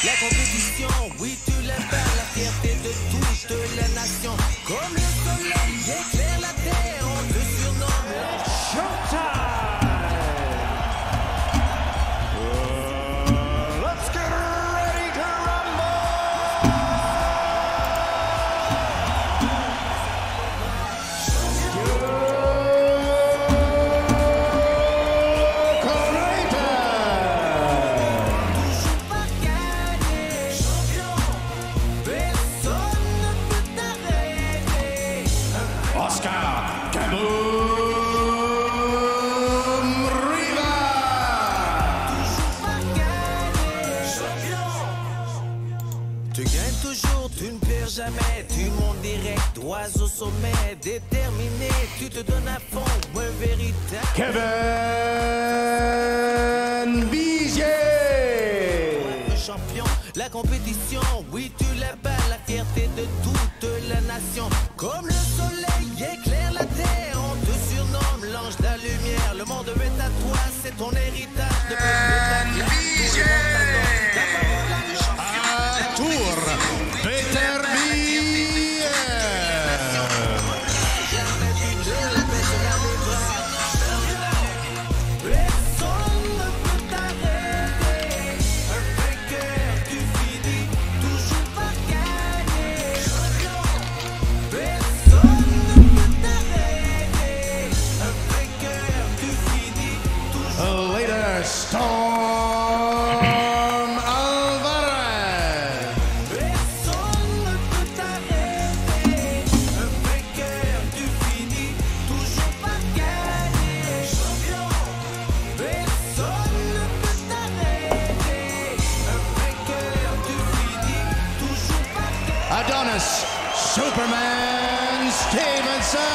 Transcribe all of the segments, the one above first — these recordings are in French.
La compétition, oui tu l'as pas, la fierté de toute la nation. Comme le soleil éclaire la terre, on te surnomme Showtime. Let's get ready to jamais, tu montes direct, droit au sommet, déterminé, tu te donnes à fond, un véritable Kevin Vigier. Champion, la compétition, oui tu la bats, la fierté de toute la nation. Comme le soleil éclaire la terre, on te surnomme l'ange de la lumière. Le monde est à toi, c'est ton héritage de Kevin Vigier. À Tours, Peter Storm Alvarez. Personne ne peut t'arrêter. Un vainqueur, tu finis toujours par gagner. Champion, personne ne peut t'arrêter. Un vainqueur, tu finis toujours par gagner. Adonis Superman Stevenson.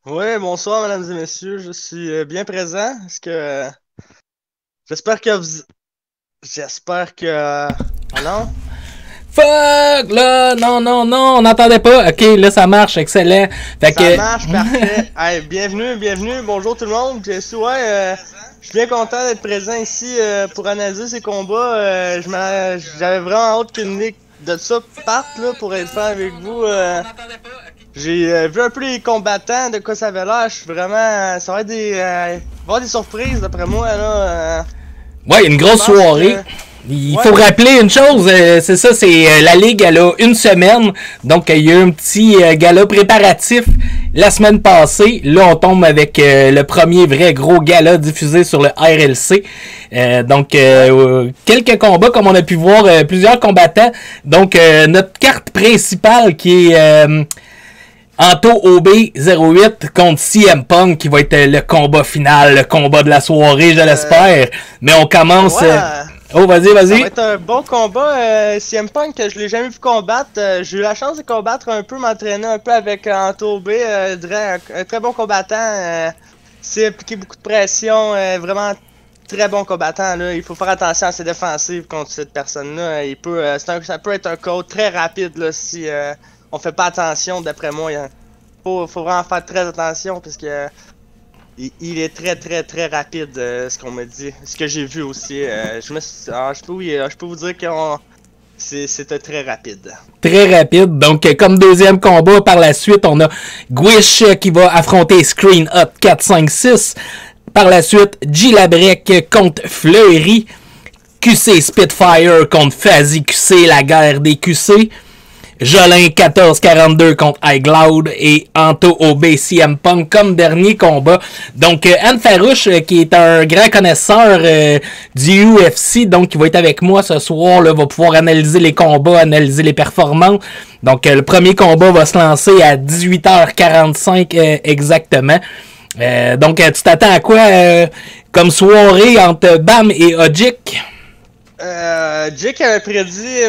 Oui, bonsoir, mesdames et messieurs. Je suis bien présent. Est-ce que j'espère que vous j'espère que ah non? Fuck là, non, on n'entendait pas. Ok, là ça marche, excellent. Fait Ça marche, parfait. Hey, bienvenue, bonjour tout le monde. Je suis bien content d'être présent ici pour analyser ces combats. J'avais vraiment hâte qu'une ligue de ça parte là pour être franc avec vous. J'ai vu un peu les combattants, de quoi ça avait l'air. Je suis vraiment. Ça va être il va y avoir des surprises d'après moi là. Ouais, une grosse soirée. Il faut rappeler une chose, c'est ça, c'est la Ligue, elle a une semaine, donc il y a eu un petit gala préparatif la semaine passée. Là, on tombe avec le premier vrai gros gala diffusé sur le RLC. Donc, quelques combats, comme on a pu voir, plusieurs combattants. Donc, notre carte principale qui est Anto OB08 contre CM Punk qui va être le combat final, le combat de la soirée, je l'espère. Mais on commence... Ouais. Oh, vas-y. Ça va être un bon combat. CM Punk, je l'ai jamais vu combattre. J'ai eu la chance de combattre un peu, m'entraîner un peu avec Anto OB. Un très bon combattant. C'est appliqué beaucoup de pression. Vraiment très bon combattant. Là. Il faut faire attention à ses défensives contre cette personne-là. Ça peut être un code très rapide là, si... on fait pas attention, d'après moi. Faut vraiment faire très attention parce que il est très rapide, ce qu'on m'a dit. Ce que j'ai vu aussi. Je peux vous dire que c'était très rapide. Très rapide. Donc, comme deuxième combat, par la suite, on a Gwish qui va affronter Screen Up 456. Par la suite, G Labrec contre Fleury. QC Spitfire contre Fazi QC, la guerre des QC. Jolin 1442 contre iGloud et Anto OB CM Punk comme dernier combat. Donc Anne Farouche qui est un grand connaisseur du UFC, donc qui va être avec moi ce soir, là, va pouvoir analyser les combats, analyser les performances. Donc le premier combat va se lancer à 18h45 exactement. Donc tu t'attends à quoi comme soirée entre Bam et Odjick? Jake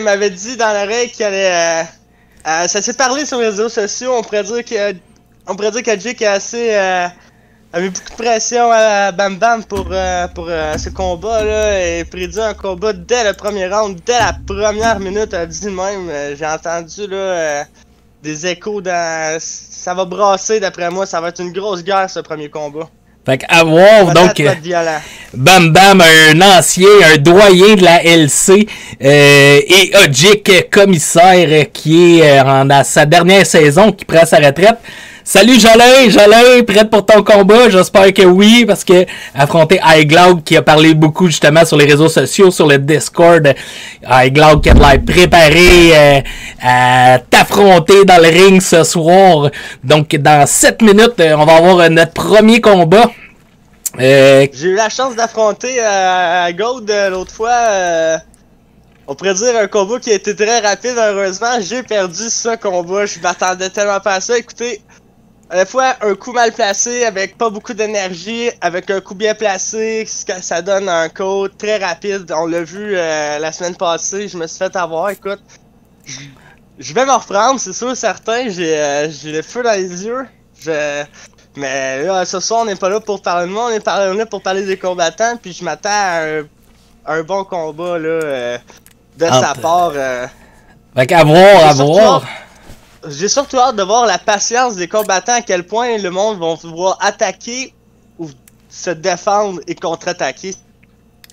m'avait dit dans l'oreille qu'il allait... ça s'est parlé sur les réseaux sociaux, on pourrait dire que Jake a mis beaucoup de pression à Bam Bam pour ce combat là, et prédit un combat dès le premier round, dès la première minute, a dit même. J'ai entendu là des échos ça va brasser d'après moi, ça va être une grosse guerre ce premier combat. Fait qu'à voir, donc, Bam Bam, un ancien, un doyen de la LC, et Odjick, commissaire, qui est dans sa dernière saison, qui prend sa retraite. Salut Jolin, prête pour ton combat? J'espère que oui, parce que affronter iGloud, qui a parlé beaucoup justement sur les réseaux sociaux, sur le Discord, iGloud qui a l'air préparé à t'affronter dans le ring ce soir. Donc dans 7 minutes, on va avoir notre premier combat. J'ai eu la chance d'affronter Gold l'autre fois. On pourrait dire un combat qui a été très rapide, heureusement. J'ai perdu ce combat, je m'attendais tellement pas à ça. Écoutez, à la fois un coup mal placé avec pas beaucoup d'énergie, avec un coup bien placé, ça donne un code très rapide. On l'a vu la semaine passée, je me suis fait avoir. Écoute, je vais m'en reprendre, c'est sûr, certain. J'ai le feu dans les yeux. Mais là, ce soir, on n'est pas là pour parler de moi, on est là pour parler des combattants. Puis je m'attends à un bon combat là, de sa part. Fait qu'à voir. J'ai surtout hâte de voir la patience des combattants, à quel point le monde va pouvoir attaquer ou se défendre et contre-attaquer.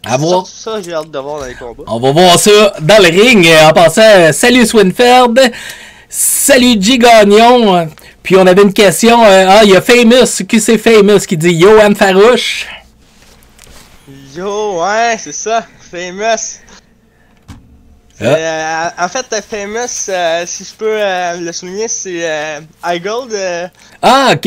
À voir. Ça, j'ai hâte de voir dans les combats. On va voir ça dans le ring. En passant, salut Swinfeld, salut G Gagnon. Puis on avait une question. Il y a Famous, qui c'est Famous qui dit Yo Anne Farouche. Yo, ouais, c'est ça, Famous. En fait, Famous, si je peux le souligner, c'est iGold. Ok,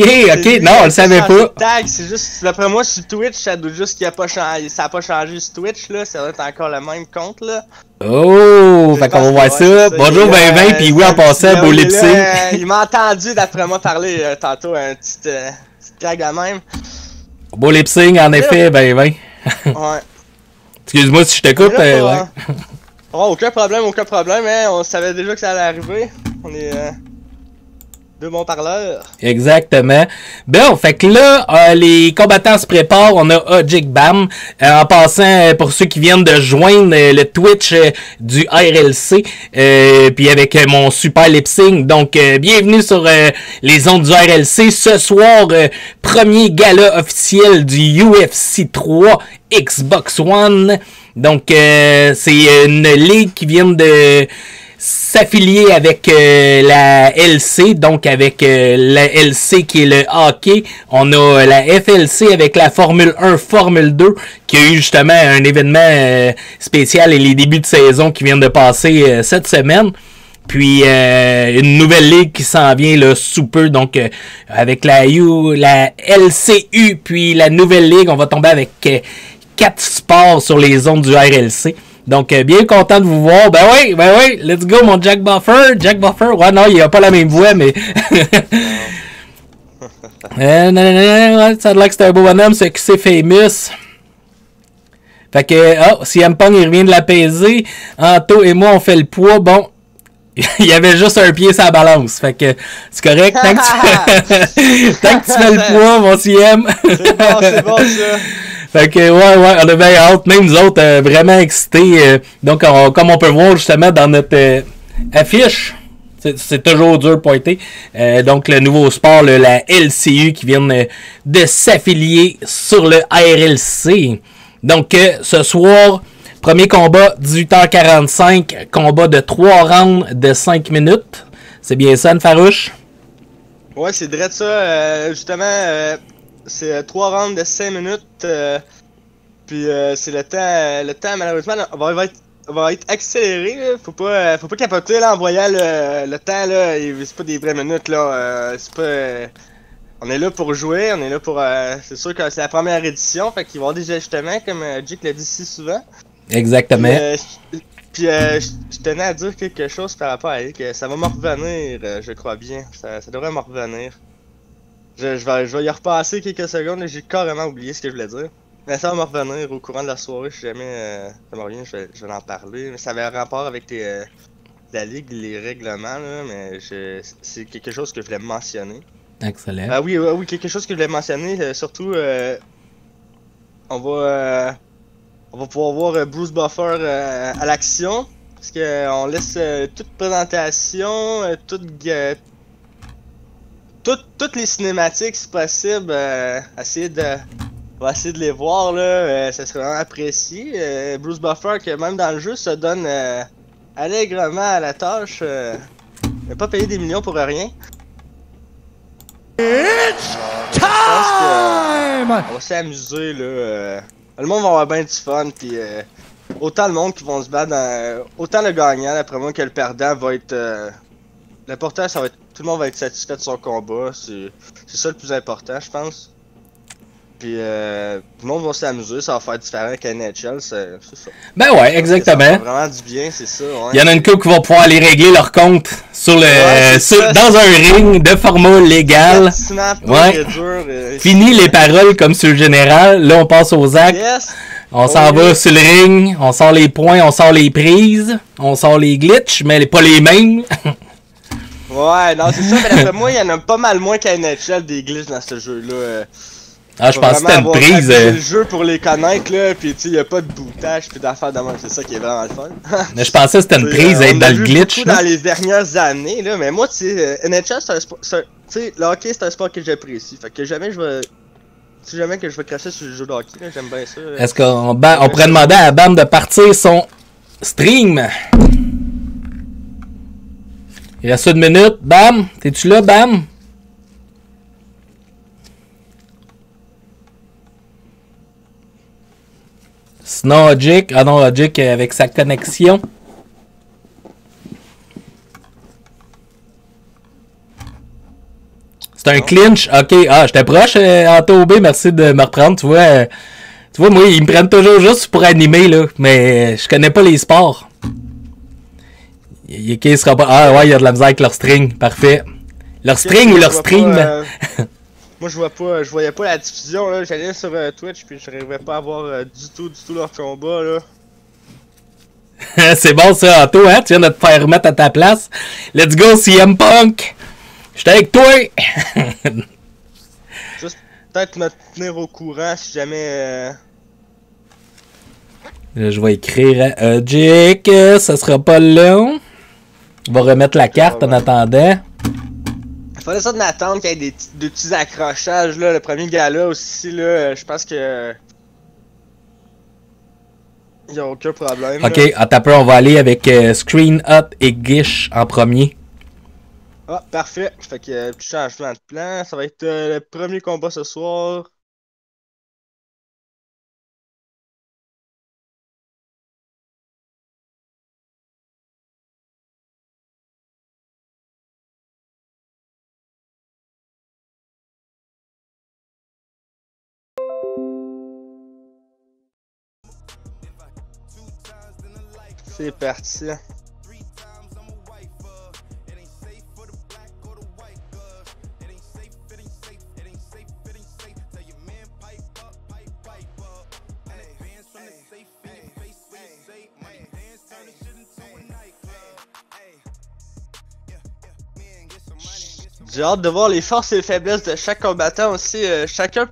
non, on le savait pas. C'est juste, d'après moi, sur Twitch, ça doit juste qu'il a pas changé. Ça a pas changé sur Twitch, là. Ça doit être encore le même compte, là. Oh, fait qu'on va voir ça. Bonjour, ben, puis oui, en passant, beau lip sync. Il m'a entendu, d'après moi, parler tantôt, un petite tag à même. Beau lip sync, en effet, ben. Ouais. Excuse-moi si je te coupe, ouais. Oh, aucun problème, hein. On savait déjà que ça allait arriver. On est deux bons parleurs. Exactement. Bon, fait que là, les combattants se préparent. On a Odjick Bam. En passant, pour ceux qui viennent de joindre le Twitch du RLC, puis avec mon super lip sync. Donc, bienvenue sur les ondes du RLC. Ce soir, premier gala officiel du UFC 3 Xbox One. Donc, c'est une ligue qui vient de s'affilier avec la LC, donc avec la LC qui est le hockey. On a la FLC avec la Formule 1, Formule 2, qui a eu justement un événement spécial et les débuts de saison qui viennent de passer cette semaine. Puis une nouvelle ligue qui s'en vient là sous peu, donc avec la LCU, puis la nouvelle ligue, on va tomber avec 4 sports sur les ondes du RLC. Donc, bien content de vous voir. Ben oui, let's go, mon Jack Buffer. Jack Buffer, ouais, non, il a pas la même voix, mais... ça a l'air que c'est un beau bonhomme, c'est que c'est famous. Fait que, CM Punk, il revient de l'apaiser. Anto et moi, on fait le poids. Bon, il y avait juste un pied sur la balance. Fait que, c'est correct. Tant que tu fais le poids, mon CM. C'est bon, ça. Fait que, ouais, on a bien hâte. Même nous autres, vraiment excités. Donc, comme on peut voir justement dans notre affiche, c'est toujours dur de pointer. Donc, le nouveau sport, la LCU qui vient de s'affilier sur le RLC. Donc, ce soir, premier combat, 18h45, combat de 3 rounds de 5 minutes. C'est bien ça, Anne Farouche? Ouais, c'est direct ça. Justement, c'est 3 rounds de 5 minutes. Puis c'est le temps, malheureusement, va être accéléré. Là. Faut pas capoter là, en voyant le temps. Là, c'est pas des vraies minutes. Là. C'est pas... On est là pour jouer, on est là pour... c'est sûr que c'est la première édition, fait qu'il va y avoir des ajustements, comme Jake l'a dit si souvent. Exactement. Puis je tenais à dire quelque chose par rapport à elle, que ça va me revenir, je crois bien. Ça devrait me revenir. Je vais y repasser quelques secondes, j'ai carrément oublié ce que je voulais dire. Mais ça va me revenir au courant de la soirée, si jamais ça me revient, je vais en parler. Mais ça avait un rapport avec la ligue, les règlements, là, mais c'est quelque chose que je voulais mentionner. Excellent. Oui, quelque chose que je voulais mentionner, surtout, on va pouvoir voir Bruce Buffer à l'action, parce qu'on laisse toute présentation, toutes les cinématiques si possible, on va essayer de les voir, là, ça serait vraiment apprécié. Bruce Buffer, que même dans le jeu, se donne allègrement à la tâche, il n'a pas payé des millions pour rien. It's time! On va s'amuser, là. Le monde va avoir bien du fun, puis autant le monde qui vont se battre, autant le gagnant, d'après moi, que le perdant va être... L'important, ça va être... Tout le monde va être satisfait de son combat, c'est ça le plus important, je pense. Puis tout le monde va s'amuser, ça va faire différent qu'à NHL, c'est ça. Ben ouais, exactement. Ça va vraiment du bien, c'est ça. Ouais. Il y en a une couple qui vont pouvoir aller régler leur compte sur dans un ring de format légal. Ouais. Fini les paroles comme sur le général. Là, on passe aux actes. Yes. On s'en va sur le ring. On sort les points, on sort les prises. On sort les glitches, mais pas les mêmes. Ouais, non, c'est ça. Mais d'après moi, il y en a pas mal moins qu'à NHL des glitches dans ce jeu-là. Ah, je pense que c'était une prise. C'est le jeu pour les connaître, là, pis tu sais, y'a pas de boutage, pis d'affaires de même, c'est ça qui est vraiment le fun. Mais je pensais que c'était une prise, être dans le glitch. Dans les dernières années, là, mais moi, tu sais, NHL, c'est un sport. Tu sais, le hockey, c'est un sport que j'apprécie. Fait que jamais je vais. Si jamais que je vais cracher sur le jeu de hockey, là, j'aime bien ça. Est-ce qu'on pourrait demander à Bam de partir son stream? Il reste 1 minute. Bam, t'es-tu là, Bam? Sinon, Logic. Ah non, Logic avec sa connexion. C'est un clinch. Ok. Ah, j'étais proche, Anto B. Merci de me reprendre. Tu vois, moi, ils me prennent toujours juste pour animer, là. Mais je connais pas les sports. Il sera pas. Ah ouais, il y a de la misère avec leur string. Parfait. Leur string ou leur stream? Moi, je voyais pas la diffusion, là. J'allais sur Twitch, puis je n'arrivais pas à voir du tout leur combat, là. C'est bon, ça, Anto, hein? Tu viens de te faire remettre à ta place. Let's go, CM Punk! J'étais avec toi! Juste peut-être me tenir au courant si jamais... Je vais écrire à Jake, ça sera pas long. On va remettre la carte en attendant. Il fallait ça de m'attendre qu'il y ait des petits accrochages, là. Le premier gars-là aussi, là, je pense que... Il n'y a aucun problème. Ok, attends peu, on va aller avec Screen Up et Gish en premier. Ah, parfait. Fait que petit changement de plan. Ça va être le premier combat ce soir. C'est parti. J'ai hâte de voir les forces et les faiblesses de chaque combattant aussi. Chacun.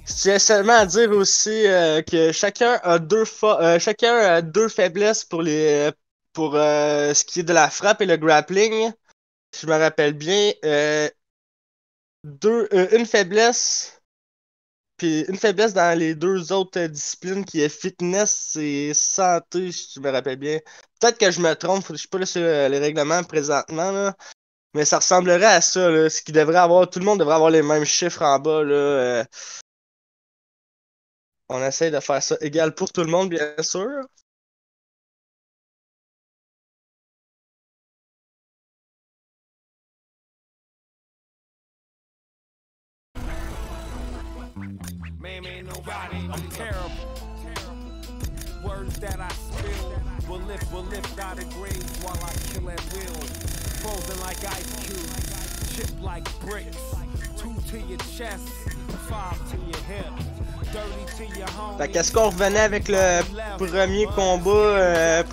Je tiens seulement à dire aussi que chacun a deux faiblesses pour ce qui est de la frappe et le grappling. Je me rappelle bien. Une faiblesse. Puis une faiblesse dans les deux autres disciplines qui est fitness et santé, si je me rappelle bien. Peut-être que je me trompe, je suis pas là sur les règlements présentement, là. Mais ça ressemblerait à ça, là. Ce qui devrait avoir. Tout le monde devrait avoir les mêmes chiffres en bas, là. On essaye de faire ça égal pour tout le monde, bien sûr. Words that I spill will lift out of graves while I kill at will. Frozen like ice cubes, chipped like bricks. 2 to your chest, 5 to your hip. Fait qu'est-ce qu'on revenait avec le premier combat,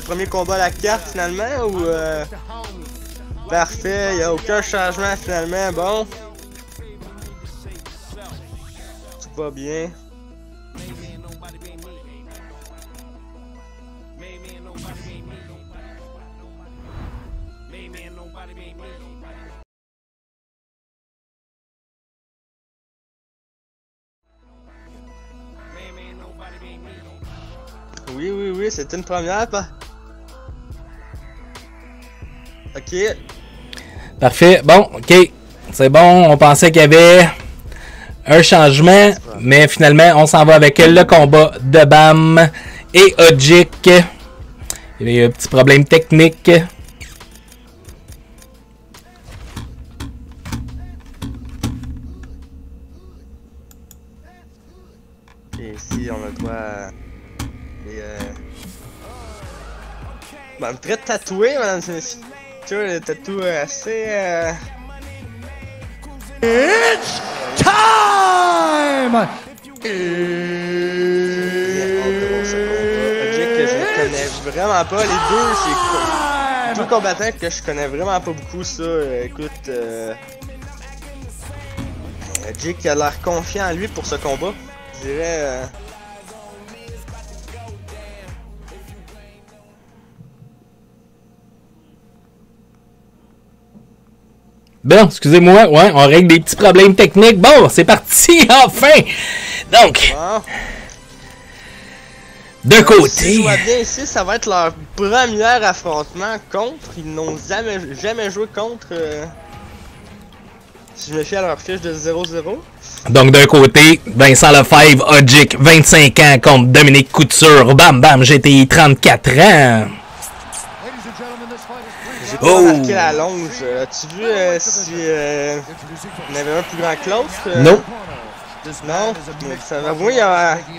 premier combat à la carte finalement ou parfait, il n'y a aucun changement finalement, bon. Tout va bien. Oui, c'est une première, pas? Ok. Parfait, bon, ok. C'est bon, on pensait qu'il y avait un changement, mais finalement, on s'en va avec le combat de Bam et Odjick. Il y a eu un petit problème technique. Et ici, on a droit à ben, très tatoué, madame, tu vois, le tatou assez It's time! Odjick, que je connais vraiment pas. Les deux, c'est deux combattants que je connais vraiment pas beaucoup, ça. Écoute, Odjick a l'air confiant en lui pour ce combat. Je dirais. Bon, excusez-moi, ouais, on règle des petits problèmes techniques. Bon, c'est parti, enfin! Donc, d'un côté... Si je vois bien ici, ça va être leur premier affrontement contre. Ils n'ont jamais joué contre. Si je me fie à leur fiche de 0-0. Donc, d'un côté, Vincent Lefebvre, Odjick, 25 ans, contre Dominique Couture, bam bam, GTI, 34 ans. J'ai pas remarqué la longe. As-tu vu si il y en avait un plus grand que l'autre? Non. Non? Ça va, oui,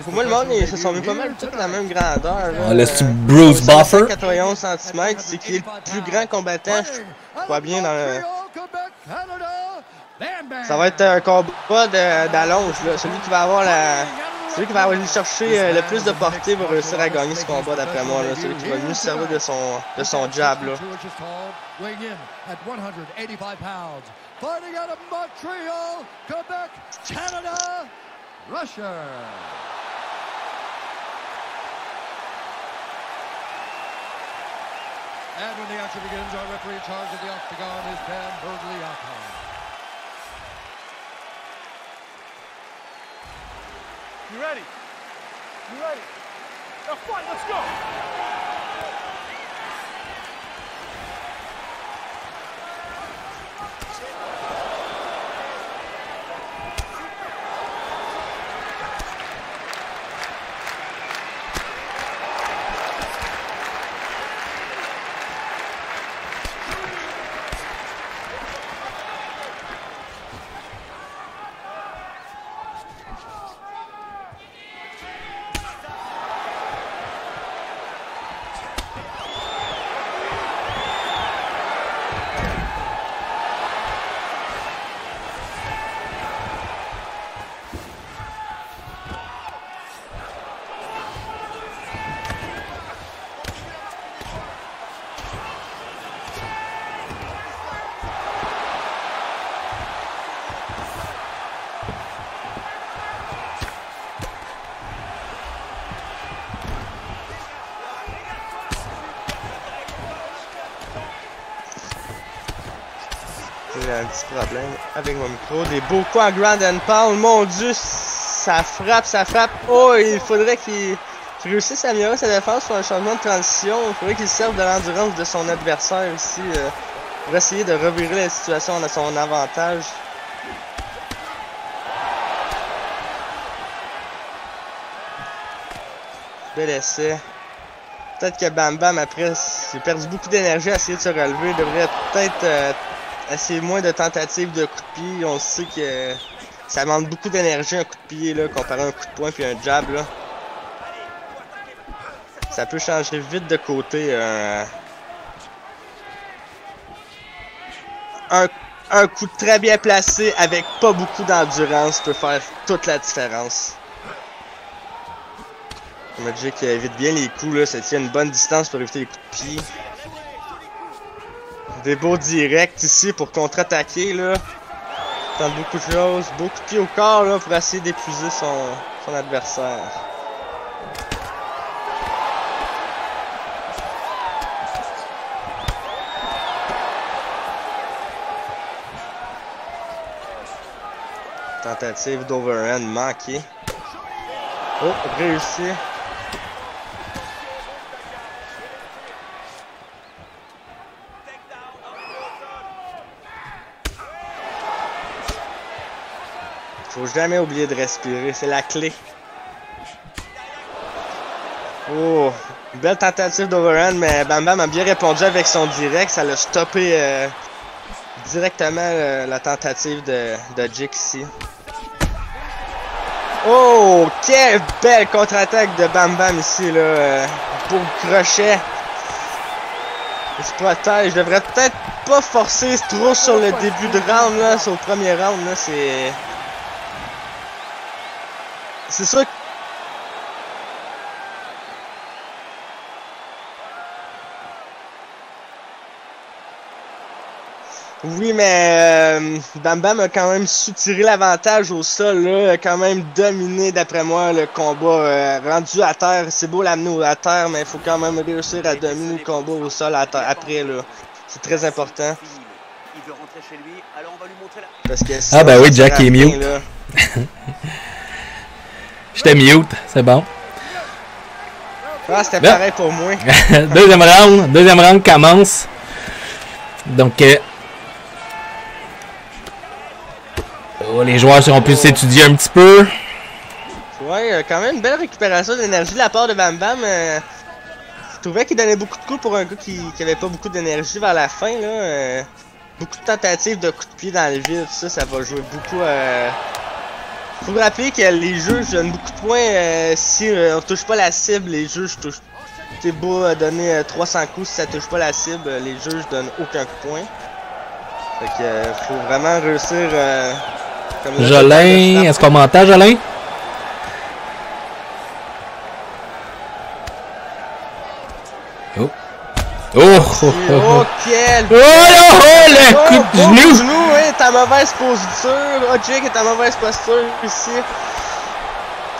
pour moi, le monde, ils se sont mis pas mal toutes la même grandeur. On laisse Bruce Buffer. 91 cm, c'est qui est le plus grand combattant, je crois bien, dans le... Ça va être un combat d'allonge, là. Celui qui va avoir aller chercher le plus de portée va réussir à gagner ce combat, d'après moi, là. Celui qui va mieux se servir de son jab, là. Fighting out of Montreal, Quebec, Canada, Russia. And when the action begins, our referee in charge of the octagon is Dan Bergliaco. You ready? You ready? Now fight, let's go! J'ai un petit problème avec mon micro. Des beaux coups en Ground and Pound. Mon Dieu, ça frappe, ça frappe. Oh, il faudrait qu'il réussisse à améliorer sa défense pour un changement de transition. Il faudrait qu'il serve de l'endurance de son adversaire ici pour essayer de revirer la situation à son avantage. Bel essai. Peut-être que Bam Bam, après, il a perdu beaucoup d'énergie à essayer de se relever. Il devrait peut-être essayer moins de tentatives de coups de pied. On sait que ça demande beaucoup d'énergie un coup de pied, là, comparé à un coup de poing puis un jab, là. Ça peut changer vite de côté. Un coup très bien placé avec pas beaucoup d'endurance peut faire toute la différence. Magic évite bien les coups, là, ça tient une bonne distance pour éviter les coups de pied. Des beaux directs ici pour contre-attaquer, là. Tente beaucoup de choses, beaucoup de pieds au corps, là, pour essayer d'épuiser son adversaire. Tentative d'overhand manquée. Oh, réussi. Faut jamais oublier de respirer, c'est la clé. Oh, une belle tentative d'overhand, mais Bam Bam a bien répondu avec son direct. Ça l'a stoppé directement la tentative de Jake ici. Oh, quelle belle contre-attaque de Bam Bam ici, là. Beau crochet. Il se protège. Je devrais peut-être pas forcer trop sur le début de round, là. Sur le premier round, là. C'est sûr que... Oui, mais Bam Bam a quand même su tirer l'avantage au sol, là, a quand même dominé, d'après moi, le combat. Rendu à terre, c'est beau l'amener à terre, mais il faut quand même réussir à dominer le combat au sol après, là. C'est très important. Parce que ah ben oui, Jack est mute. J'étais mute, c'est bon. Ah, c'était pareil pour moi. Deuxième round commence. Donc, oh, les joueurs seront plus étudiés un petit peu. Ouais, quand même une belle récupération d'énergie de la part de Bam Bam. Je trouvais qu'il donnait beaucoup de coups pour un gars qui avait pas beaucoup d'énergie vers la fin, là. Beaucoup de tentatives de coups de pied dans le vide, ça va jouer beaucoup. Faut vous rappeler que les juges donnent beaucoup de points si on touche pas la cible. Les juges touchent. C'est beau donner 300 coups si ça touche pas la cible, les juges donnent aucun point. Fait que faut vraiment réussir. Jolin, est-ce qu'on m'entend, Jolin? Oh! Oh, quel! Le coup de genou! Oui, t'as mauvaise posture. Oh, Jake est en mauvaise posture ici.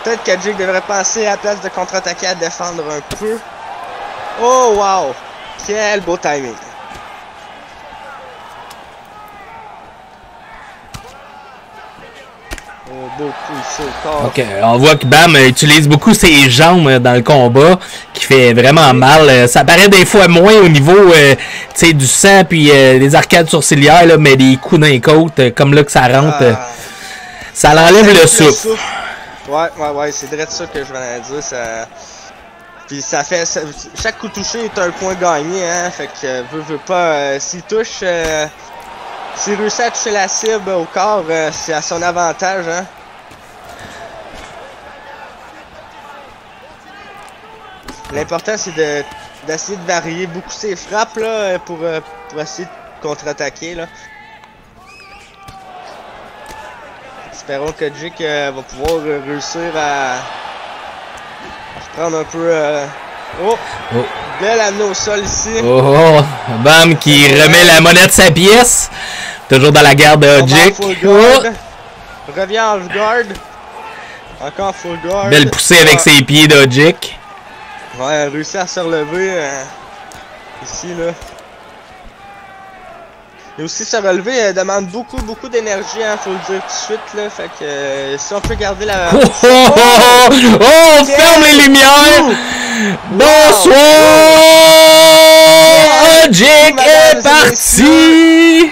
Peut-être que Jake devrait passer à la place de contre-attaquer à défendre un peu. Oh, wow! Quel beau timing! Oh, beaucoup ici au corps. Ok, on voit que Bam utilise beaucoup ses jambes dans le combat, qui fait vraiment mal. Ça paraît des fois moins au niveau du sang puis des arcades sourcilières, là, mais des coups dans les côtes, comme là que ça rentre, ça l'enlève le souffle. Ouais, c'est direct ça que je venais de dire. Ça... Puis ça fait... Chaque coup touché est un point gagné, hein, fait que veut pas... s'il touche... S'il réussit à toucher la cible au corps, c'est à son avantage, hein. L'important, c'est d'essayer de varier beaucoup ses frappes, là, pour essayer de contre-attaquer, là. Espérons que Jake va pouvoir réussir à reprendre un peu... Belle amenée au sol ici. Bam qui remet la monnaie de sa pièce. Toujours dans la garde de Jake. Revient en guard. Encore full guard. Belle poussée avec ses pieds de Jake. Ouais, réussi à se relever ici là. Et aussi se relever demande beaucoup d'énergie, hein, faut le dire tout de suite là. Fait que si on peut garder la. Oh, ferme les lumières! Bonsoir! Jake est parti!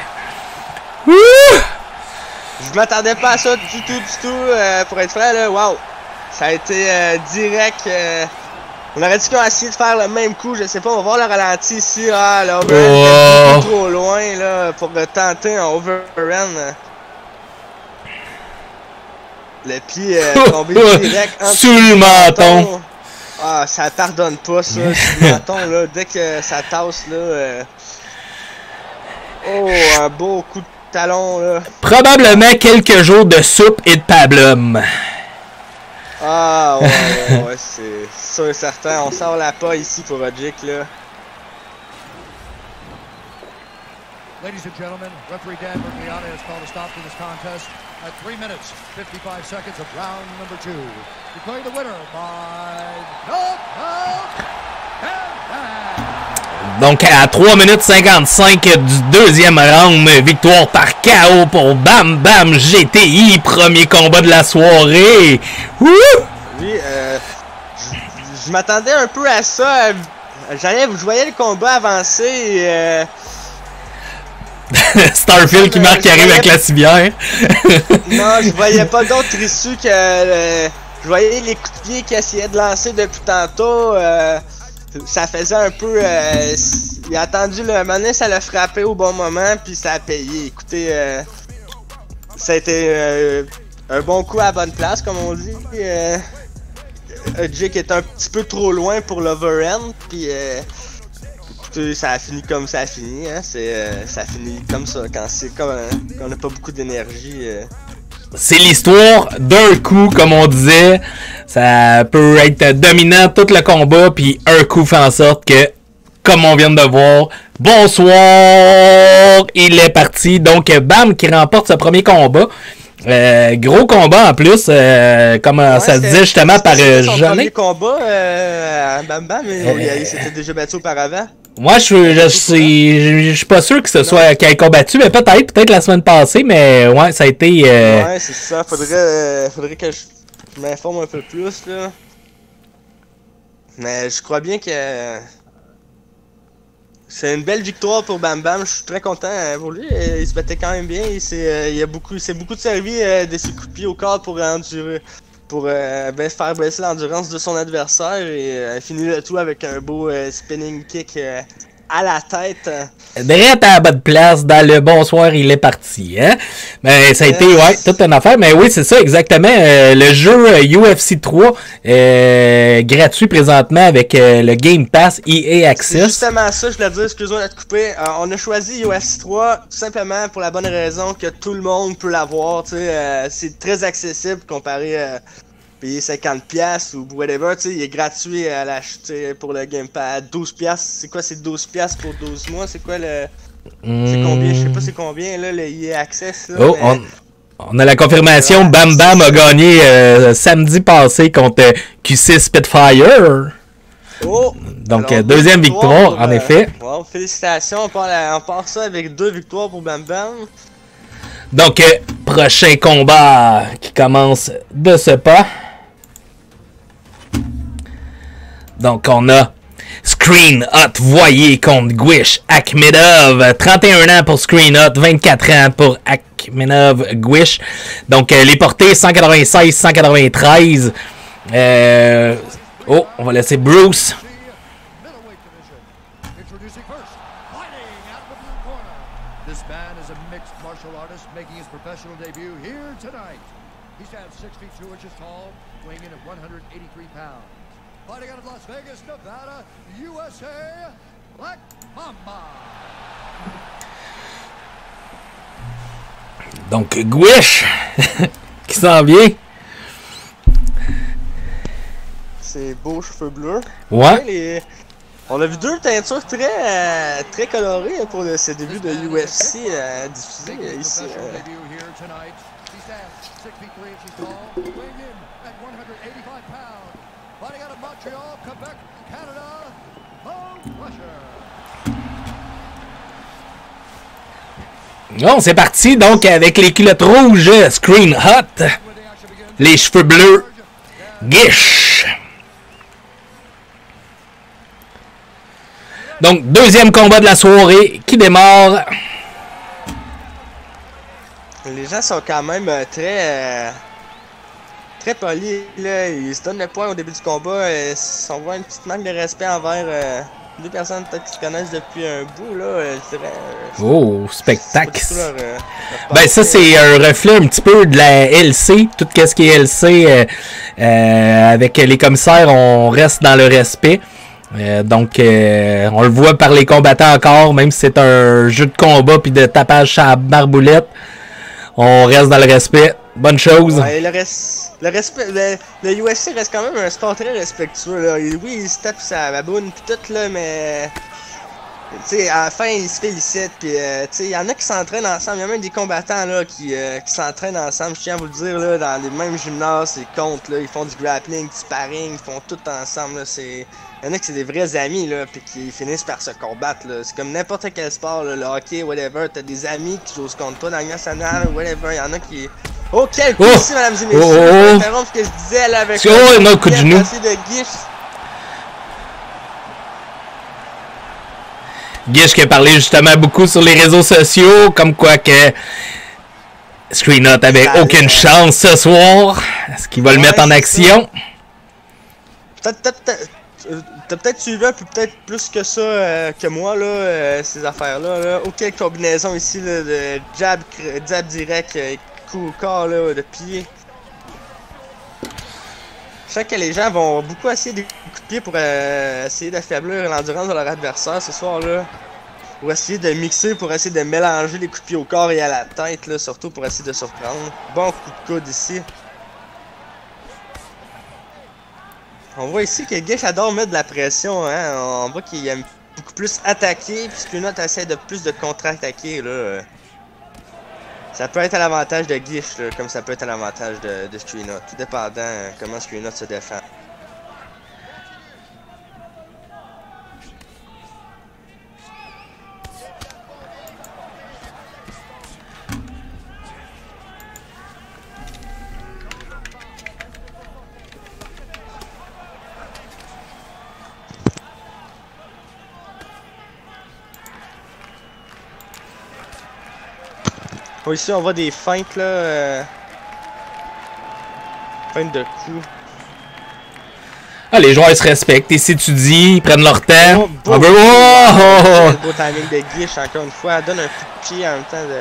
Je m'attendais pas à ça du tout, pour être franc là, wow! Ça a été direct. On aurait dit qu'on a essayé de faire le même coup, je sais pas, on va voir le ralenti ici. Ah, là, est beaucoup trop loin là, pour tenter un overrun. Le pied tombé direct sous le menton. Ah, ça pardonne pas ça, sous le menton là, dès que ça tasse là. Oh, un beau coup de talon là. Probablement quelques jours de soupe et de pablum. Ah ouais, c'est sûr et certain. On sort la pas ici pour Rogic là. Ladies and gentlemen, referee Dan Bergliana has called a stop to this contest at 3 minutes, 55 seconds of round number 2. Declaring the winner by knockout. Donc à 3 minutes 55 du deuxième round, victoire par KO pour Bam Bam GTI, premier combat de la soirée. Wouh! Oui, je m'attendais un peu à ça. Je voyais le combat avancer. Starfield qui marque qui arrive avec la civière. Non, je voyais pas d'autre issue que je voyais les coups de pied qu'il essayait de lancer depuis tantôt. Ça faisait un peu. Il a attendu le moment, ça l'a frappé au bon moment, puis ça a payé. Écoutez, ça a été un bon coup à la bonne place, comme on dit. Jake est un petit peu trop loin pour l'overhand, puis écoutez, ça a fini comme ça a fini. Hein, ça finit comme ça, quand c'est comme quand on n'a pas beaucoup d'énergie. C'est l'histoire d'un coup, comme on disait. Ça peut être dominant tout le combat, puis un coup fait en sorte que, comme on vient de voir, bonsoir, il est parti. Donc, Bam qui remporte ce premier combat. Gros combat en plus, comme ça se disait justement par Son Jeannet. premier combat, Bam Bam, il s'était déjà battu auparavant. Moi, je suis pas sûr que ce soit qu'il ait combattu, mais peut-être la semaine passée, mais ouais, ça a été. Ouais, c'est ça. Faudrait que je m'informe un peu plus là. Mais je crois bien que c'est une belle victoire pour Bam Bam. Je suis très content pour lui. Il se battait quand même bien. Il s'est beaucoup servi de ses coups de pied au corps pour endurer. Pour faire baisser l'endurance de son adversaire et finir le tout avec un beau spinning kick à la tête. Direct à la bonne place, dans le bonsoir, il est parti. Hein? Mais ça a été toute une affaire. Mais oui, c'est ça, exactement. Le jeu UFC 3 gratuit présentement avec le Game Pass EA Access. C'est justement ça, je voulais dire, excuse-moi de te couper. On a choisi UFC 3 tout simplement pour la bonne raison que tout le monde peut l'avoir. C'est très accessible comparé à payer 50$ ou whatever. Il est gratuit à l'acheter pour le Game Pass. 12$. C'est quoi, c'est 12$ pour 12 mois? C'est quoi le. C'est combien? Je sais pas c'est combien là, le EA Access. Là, oh, mais... on a la confirmation. Bam Bam a gagné samedi passé contre QC Spitfire. Oh! Donc, alors, deuxième victoire, en effet. Wow, félicitations, on part ça avec 2 victoires pour Bam Bam. Donc, prochain combat qui commence de ce pas. Donc, on a Screen Hot Voyer contre Gwish Akhmedov. 31 ans pour Screen Hot, 24 ans pour Akhmedov Gwish. Donc, les portées 196-193. Oh, on va laisser Bruce. This man is a mixed martial artist making his professional debut here tonight. He stands 6 feet 2 inches tall, weighing in at 183 pounds. Fighting out of Las Vegas, Nevada, USA, Black Mamba. Donc, Gwish qui s'en vient. C'est beaux cheveux bleus. Ouais. On a vu 2 teintures très colorées pour ce début de UFC diffusé ici. Bon, c'est parti donc avec les culottes rouges, Screen Hot, les cheveux bleus, Gish. Donc, deuxième combat de la soirée qui démarre. Les gens sont quand même très polis, là. Ils se donnent le point au début du combat. On voit une petite manque de respect envers deux personnes peut-être qui se connaissent depuis un bout, là. Je dirais, Oh, spectacle. Leur Ben ça, c'est un reflet un petit peu de la LC. Tout ce qui est LC, avec les commissaires, on reste dans le respect. Donc, on le voit par les combattants encore, même si c'est un jeu de combat puis de tapage à barboulette. On reste dans le respect. Bonne chose. Ouais, le respect, le UFC reste quand même un sport très respectueux, là. Oui, il se tape sa baboune pis tout, là, mais... Tu sais, à la fin, ils se félicitent, pis tu sais, il y en a qui s'entraînent ensemble. Il y a même des combattants, là, qui s'entraînent ensemble. Je tiens à vous le dire, là, dans les mêmes gymnases, ils comptent, là. Ils font du grappling, du sparring, ils font tout ensemble, là. Il y en a qui c'est des vrais amis, là, pis qui finissent par se combattre, là. C'est comme n'importe quel sport, là, le hockey, whatever. T'as des amis qui jouent contre toi dans la Ligue nationale, whatever. Il y en a qui... Oh, quel coup ici, mesdames et messieurs! Je vais interrompre ce que je disais, là, avec... un autre coup de genou. de Gish. Gish qui a parlé justement beaucoup sur les réseaux sociaux, comme quoi que Screen Hot avait aucune chance ce soir. Est-ce qu'il va le mettre en action? T'as peut-être suivi un peu peut-être plus que ça que moi, là, ces affaires-là. Là. Aucune combinaison ici là, de jab direct, coup au corps, là, de pied. Je sais que les gens vont beaucoup essayer des coups de pied pour essayer d'affaiblir l'endurance de leur adversaire ce soir-là. Ou essayer de mixer pour essayer de mélanger les coups de pied au corps et à la tête, là, surtout pour essayer de surprendre. Bon coup de coude ici. On voit ici que Gish adore mettre de la pression, hein. On voit qu'il aime beaucoup plus attaquer, puis Screen Hot essaie de plus de contre-attaquer, là. Ça peut être à l'avantage de Gish, là, comme ça peut être à l'avantage de Screen Hot, tout dépendant comment Screen Hot se défend. Bon, ici on voit des feintes là, feintes de coups. Ah, les joueurs ils se respectent, ils s'étudient, ils prennent leur temps. Beau timing de Gish encore une fois, elle donne un coup de pied en même temps de...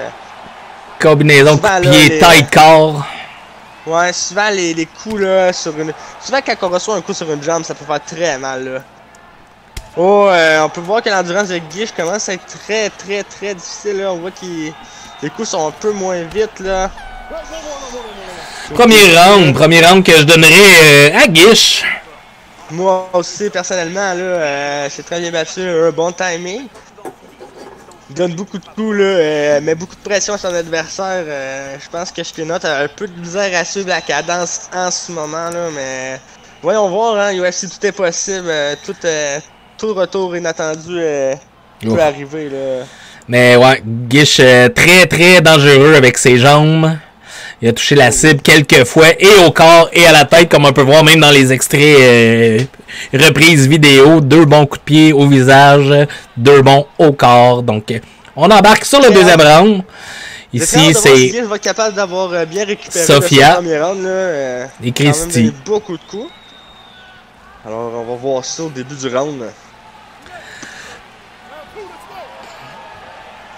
Combinaison coup de pied, tête, corps. Ouais, souvent les coups là sur une... Souvent quand on reçoit un coup sur une jambe, ça peut faire très mal là. Oh, on peut voir que l'endurance de Gish commence à être très difficile là, on voit qu'il... Les coups sont un peu moins vite là. Premier round que je donnerais à Gish. Moi aussi personnellement là, c'est très bien battu, un bon timing. Il donne beaucoup de coups là, met beaucoup de pression sur son adversaire. Je pense que Screen Hot a un peu de misère à suivre la cadence en ce moment là, mais voyons voir, hein, UFC tout est possible, tout retour inattendu peut arriver là. Mais ouais, Gish très dangereux avec ses jambes. Il a touché la cible quelques fois, et au corps et à la tête, comme on peut voir même dans les extraits reprises vidéo. 2 bons coups de pied au visage, 2 bons au corps. Donc, on embarque sur le deuxième round. Ici, c'est... Si va être capable d'avoir bien récupéré Sophia le premier round, là, et Christy. Beaucoup de coups. Alors, on va voir ça au début du round.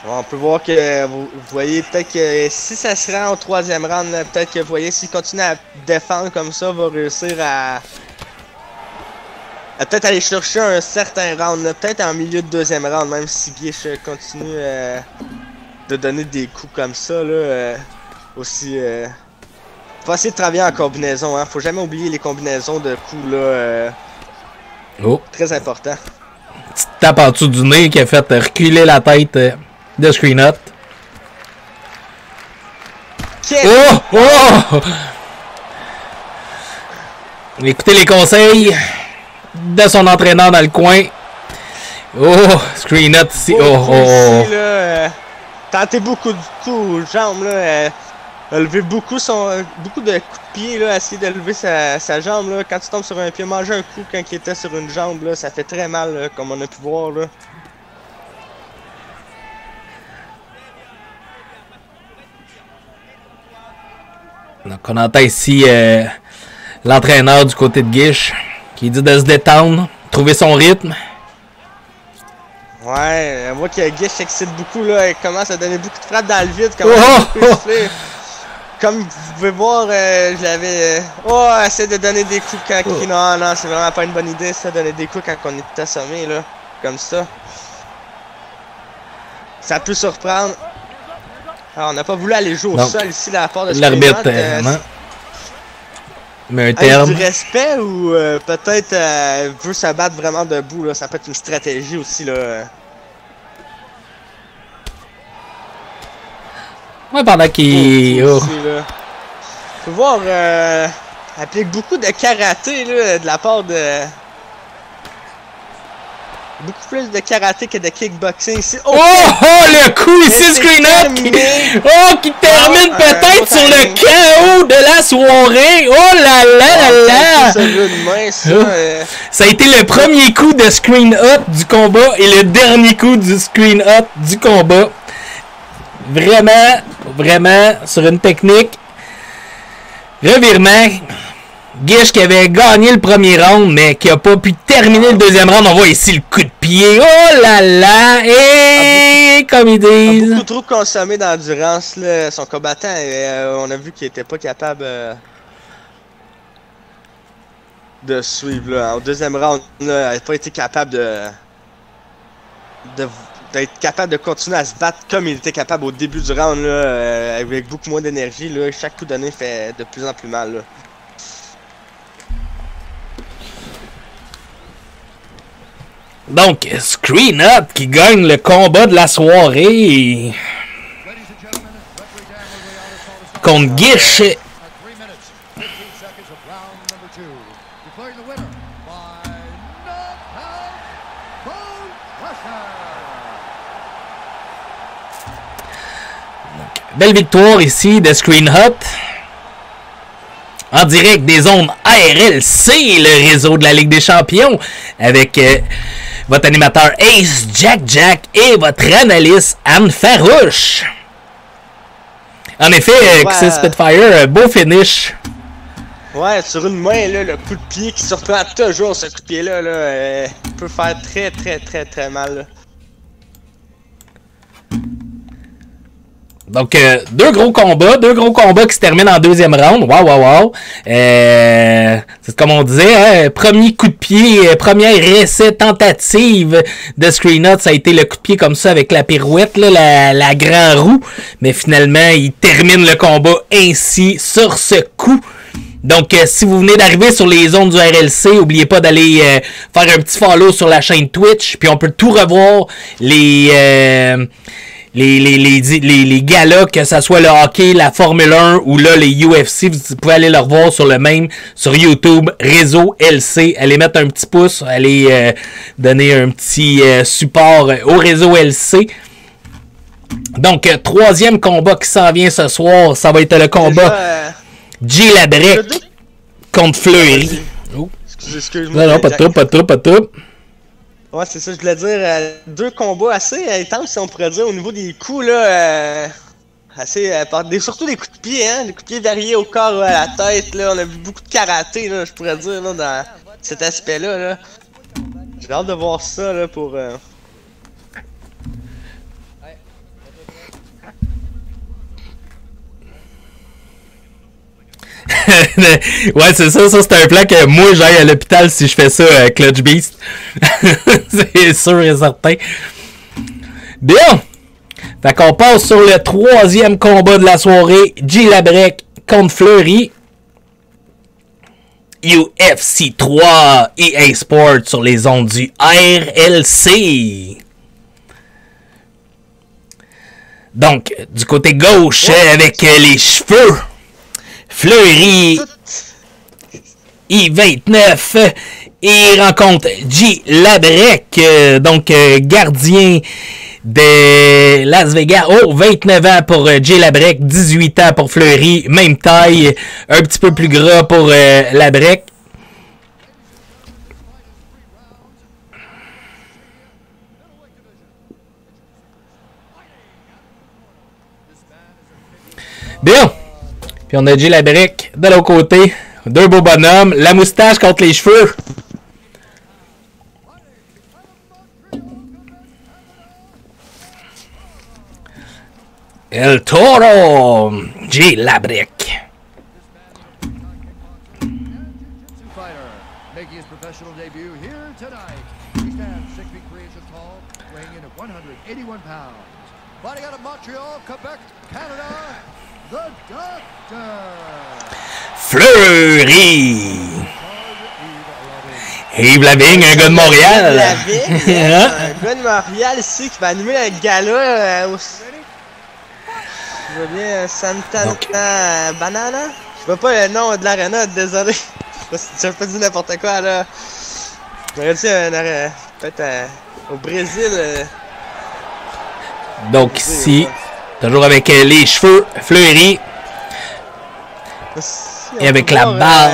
On peut voir que vous voyez peut-être que si ça se rend au troisième round, peut-être que vous voyez s'il continue à défendre comme ça, va réussir à peut-être aller chercher un certain round, peut-être en milieu de deuxième round, même si Gish continue de donner des coups comme ça là, aussi. Faut essayer de travailler en combinaison, hein. Faut jamais oublier les combinaisons de coups là. Très important. Petite tape en dessous du nez qui a fait reculer la tête de Screen Hot. Oh! Écoutez les conseils de son entraîneur dans le coin. Oh! Screen Hot ici. Ici, là, tenté beaucoup du tout aux jambes, là. A levé beaucoup de coups de pied, là, essayer de lever sa jambe, là. Quand tu tombes sur un pied, manger un coup quand il était sur une jambe, là, ça fait très mal, là, comme on a pu voir, là. Donc, on entend ici l'entraîneur du côté de Gish qui dit de se détendre, trouver son rythme. Ouais, on voit que Gish s'excite beaucoup, là. Il commence à donner beaucoup de frappes dans le vide. Comme vous pouvez voir, je l'avais... essaie de donner des coups quand... Non, c'est vraiment pas une bonne idée, ça, donner des coups quand on est assommé, là. Comme ça. Ça peut surprendre. Alors, on n'a pas voulu aller jouer au sol ici, là, à part de l'arbitre, mais un terme. Du respect ou peut-être veut se battre vraiment debout, là. Ça peut être une stratégie aussi, là. Ouais, pendant qu'il... Faut voir, applique beaucoup de karaté, là, de la part de... Beaucoup plus de karaté que de kickboxing ici. Le coup ici, screen up! Qui termine peut-être sur le KO de la soirée! Oh là là là là! Ça a été le premier coup de screen up du combat et le dernier coup du screen up du combat. Vraiment, sur une technique. Revirement. Gish qui avait gagné le premier round, mais qui a pas pu terminer le deuxième round. On voit ici le coup de pied. Oh là là! Et comme ils disent... beaucoup trop consommé d'endurance, là. Son combattant, on a vu qu'il était pas capable de suivre, là. Au deuxième round, là, il n'a pas été capable d'être capable de continuer à se battre comme il était capable au début du round, là, avec beaucoup moins d'énergie, là. Chaque coup donné fait de plus en plus mal, là. Donc, Screen Up qui gagne le combat de la soirée contre Gish. Belle victoire ici de Screen Up. En direct des zones ARLC, le réseau de la Ligue des Champions, avec votre animateur Ace Jack et votre analyste Anne Farouche. En effet, Xis Spitfire, beau finish. Ouais, sur une main, là, le coup de pied qui surprend toujours, ce coup de pied-là, là, peut faire très mal. Là. Donc, deux gros combats qui se terminent en deuxième round. Wow. C'est comme on disait, hein, premier coup de pied, première essai tentative de Screen Up, ça a été le coup de pied comme ça avec la pirouette, là, la grand roue. Mais finalement, il termine le combat ainsi sur ce coup. Donc, si vous venez d'arriver sur les zones du RLC, n'oubliez pas d'aller faire un petit follow sur la chaîne Twitch. Puis on peut tout revoir les galas, que ça soit le hockey, la Formule 1 ou là les UFC, vous pouvez aller le revoir sur le même, sur YouTube, Réseau LC. Allez mettre un petit pouce, allez donner un petit support au Réseau LC. Donc, troisième combat qui s'en vient ce soir, ça va être le combat J. Labrec contre Fleury. Oh. Excuse-moi. Non, pas de trouble. Ouais, c'est ça, je voulais dire. Deux combats assez intenses, si on pourrait dire, au niveau des coups, là. Surtout des coups de pied, hein. Des coups de pied variés au corps, à la tête, là. On a vu beaucoup de karaté, là, je pourrais dire, là, dans cet aspect-là, là. J'ai hâte de voir ça, là, pour. Ouais, c'est ça c'est un plan que moi j'aille à l'hôpital si je fais ça, Clutch Beast. C'est sûr et certain. Bien! Fait qu'on passe sur le troisième combat de la soirée, J. Labrec contre Fleury. UFC 3 EA Sports sur les ondes du RLC. Donc, du côté gauche, avec les cheveux, Fleury, I-29, et rencontre J. Labrec, donc gardien de Las Vegas. Oh, 29 ans pour Jay Labrec, 18 ans pour Fleury, même taille, un petit peu plus gras pour Labrec. Bien. Puis on a Jay Labrec de l'autre côté. Deux beaux bonhommes. La moustache contre les cheveux. El Toro. Jay Labrec. Making his professional debut here tonight. He stands 6 feet 3 inches tall, weighing in at 181 pounds. Fighting out of Montreal, Quebec, Canada, the Doctor. Fleury. Yves Lavigne, un gars de Montréal. Yves Lavigne, un gars de Montréal ici qui va animer le gala je veux bien Santana Banana. Je vois pas le nom de l'aréna, désolé. J'ai pas dit n'importe quoi là. J'aurais dit peut-être au Brésil. Donc ici, toujours avec les cheveux fleuris. Et avec la barbe.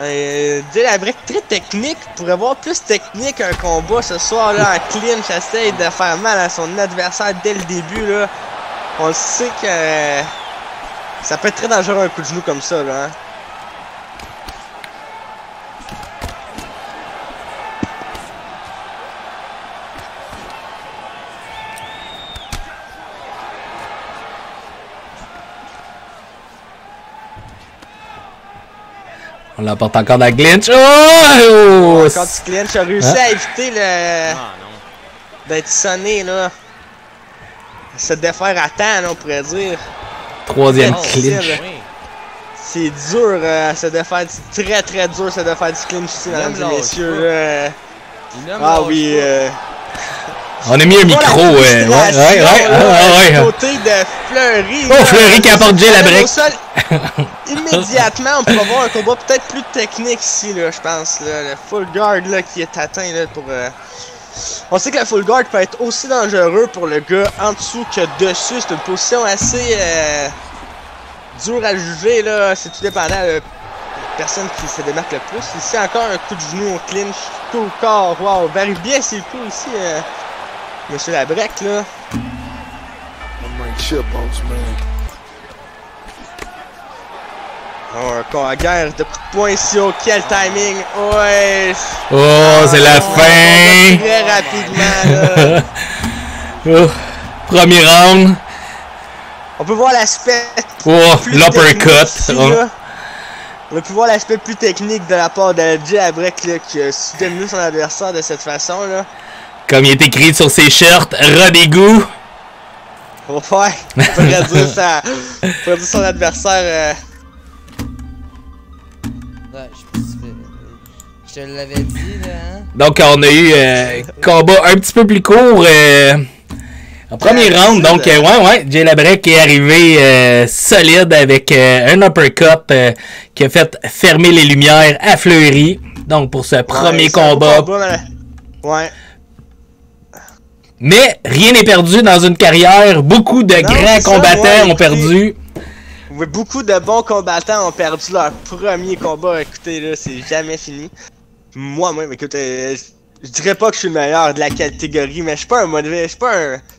Jay Labrec très technique. Pourrait voir plus technique un combat ce soir là en clinch. Essaye de faire mal à son adversaire dès le début là. On le sait que ça peut être très dangereux un coup de genou comme ça là. Hein? On l'emporte encore dans le clinch. Oh! Quand tu clinch, a réussi à éviter le d'être sonné là. Se défaire à temps, là, on pourrait dire. Troisième clinch. C'est dur à se défaire. C'est très très dur à se défaire du clinch ici, mesdames et messieurs. Ah oui. On a mis un micro, ouais. Côté de Fleury. Oh, Fleury qui apporte Jay Labrec. Immédiatement, on pourra voir un combat peut-être plus technique ici, là, je pense. Là. Le full guard là, qui est atteint là, pour. On sait que le full guard peut être aussi dangereux pour le gars en dessous que dessus. C'est une position assez dure à juger. Là. C'est tout dépendant de la personne qui se démarque le plus. Ici, encore un coup de genou au clinch, tout au corps. Wow, varie bien ses coups ici. Monsieur Labrec, là. Oh, un guerre de coups de poing ici. Oh, quel timing. Ouais. Oh, c'est la fin. Très rapidement, là. Premier round. On peut voir l'aspect. Oh, l'uppercut. On a pu voir l'aspect plus technique de la part de Jay Labrec, là, qui a su dominer son adversaire de cette façon, là. Comme il est écrit sur ses shirts, rat d'égout. Ouais, on pourrait dire ça. On pourrait dire son adversaire. Ouais, je te l'avais dit, là, hein? Donc, on a eu un combat un petit peu plus court en premier round. Donc, ouais, Jay Labrec est arrivé solide avec un uppercut qui a fait fermer les lumières à Fleury. Donc, pour ce premier combat. Ouais. Mais rien n'est perdu dans une carrière. Beaucoup de grands combattants ont perdu. Oui, beaucoup de bons combattants ont perdu leur premier combat. Écoutez, là, c'est jamais fini. Moi-même, écoutez, je dirais pas que je suis le meilleur de la catégorie, mais je suis pas un mauvais. Je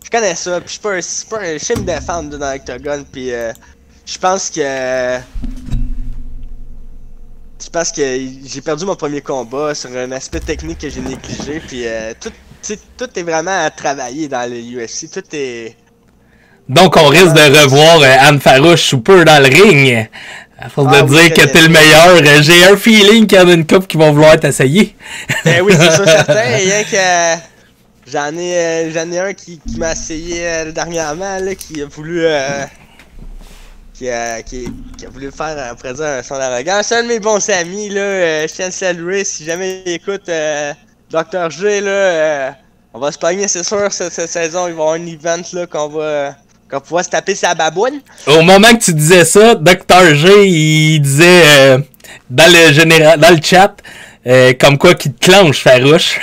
connais ça, puis je sais me défendre dans l'octogone, puis je pense que j'ai perdu mon premier combat sur un aspect technique que j'ai négligé, puis tout est vraiment à travailler dans le UFC. Tout est. Donc on risque de revoir Anne Farouche sous peu dans le ring. À force de dire que t'es le meilleur, j'ai un feeling qu'il y en a une couple qui vont vouloir t'essayer. Ben oui, c'est ça, certain. Rien que j'en ai un qui m'a essayé dernièrement, là, qui a voulu qui a voulu faire, on pourrait dire, son arrogance. C'est un de mes bons amis, là, je tiens à le saluer. Si jamais il écoute Dr. G, là, on va se pogner, c'est sûr, cette saison. Il va y avoir un event là qu'on va pouvoir se taper sa baboune. Au moment que tu disais ça, Dr. G, il disait dans le chat, Comme quoi qui te clenche, Farouche.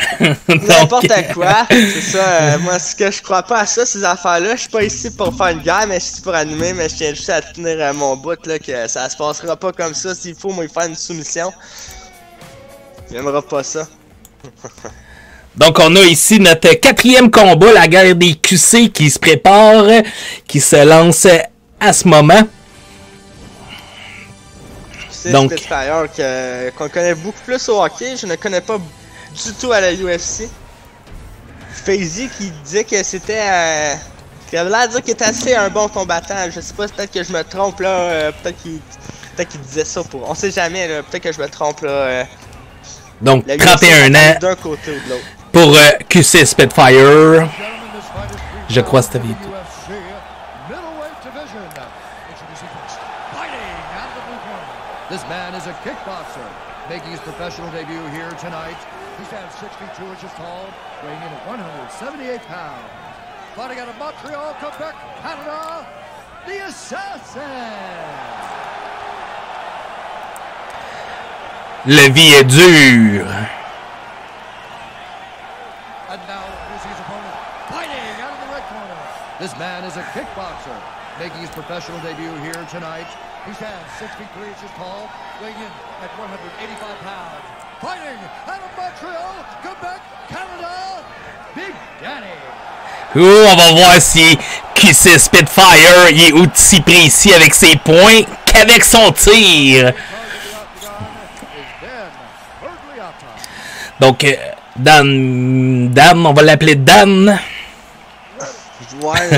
N'importe quoi, c'est ça. Moi, ce que je crois pas à ça, ces affaires-là, je suis pas ici pour faire une guerre, mais je suis ici pour animer, mais je tiens juste à tenir mon bout, là, que ça se passera pas comme ça. S'il faut, moi, il faire une soumission. J'aimerais pas ça. Donc, on a ici notre 4e combat, la guerre des QC qui se prépare, qui se lance à ce moment. C'est Spitfire qu'on connaît beaucoup plus au hockey, je ne connais pas du tout à la UFC. FaZe qui disait que c'était... qui avait l'air de dire qu'il était assez un bon combattant, je sais pas, peut-être que je me trompe là, peut-être qu'il disait ça pour... On sait jamais, peut-être que je me trompe là. Donc, 31 ans d'un côté ou de l'autre. Pour QC Spitfire. Je crois que c'était vite. This man is a kickboxer, making his professional debut here tonight. He stands 6 feet 2 inches tall, weighing in at 178 pounds. Fighting out of Montreal, Quebec, Canada, the Assassin! La vie est dure. And now, here's his opponent, fighting out of the red corner. This man is a kickboxer, making his professional debut here tonight. He stands 6 feet 3 inches tall, weighing in at 185 pounds. Fighting out of Montreal, Quebec, Canada, Big Daddy. On va voir si QC Spitfire il est aussi précis avec ses points qu'avec son tir. Donc, Dan, on va l'appeler Dan. Ouais,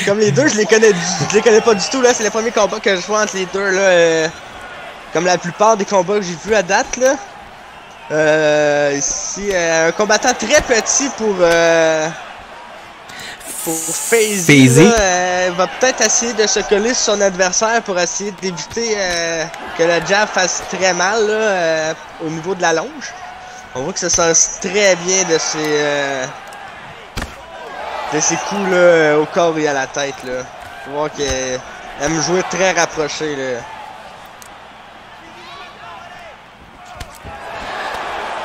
comme les deux, je les connais pas du tout, là. C'est le premier combat que je vois entre les deux, là. Comme la plupart des combats que j'ai vus à date, là. Ici, un combattant très petit pour FaZe. Va peut-être essayer de se coller sur son adversaire pour essayer d'éviter que le jab fasse très mal, là, au niveau de la longe. On voit que ça sort très bien de ses coups là, au corps et à la tête. Là. Faut voir qu'elle aime jouer très rapproché. Là.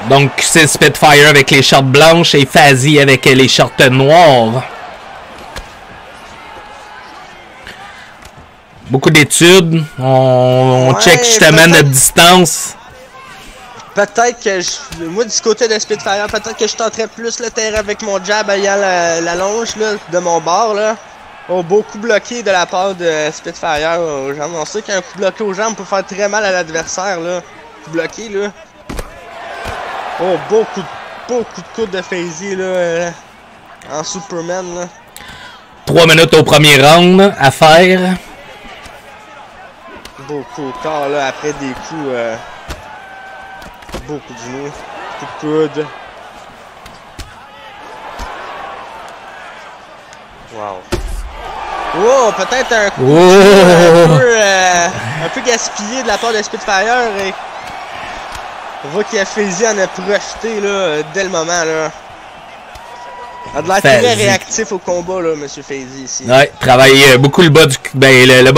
Donc c'est Spitfire avec les shorts blanches et FaZe avec les shorts noirs. Beaucoup d'études. On check justement notre distance. Peut-être que moi du côté de Spitfire, peut-être que je tenterais plus le terrain avec mon jab ayant la longe là, de mon bord là. Oh, beau coup bloqué de la part de Spitfire aux jambes. On sait qu'un coup bloqué aux jambes peut faire très mal à l'adversaire là. Coup bloqué là. Oh, beau coup de coude de FaZe là. En Superman là. 3 minutes au premier round à faire. Beau coup au corps là après des coups. Beaucoup de genoux, coup de coude. Wow. Oh, peut-être un coup un peu gaspillé de la part de Spitfire. Et on voit qu'il a FaZe en a projeté là, dès le moment. Là. Il a de l'air très réactif au combat, là, monsieur FaZe ici. Ouais, travaille beaucoup le bas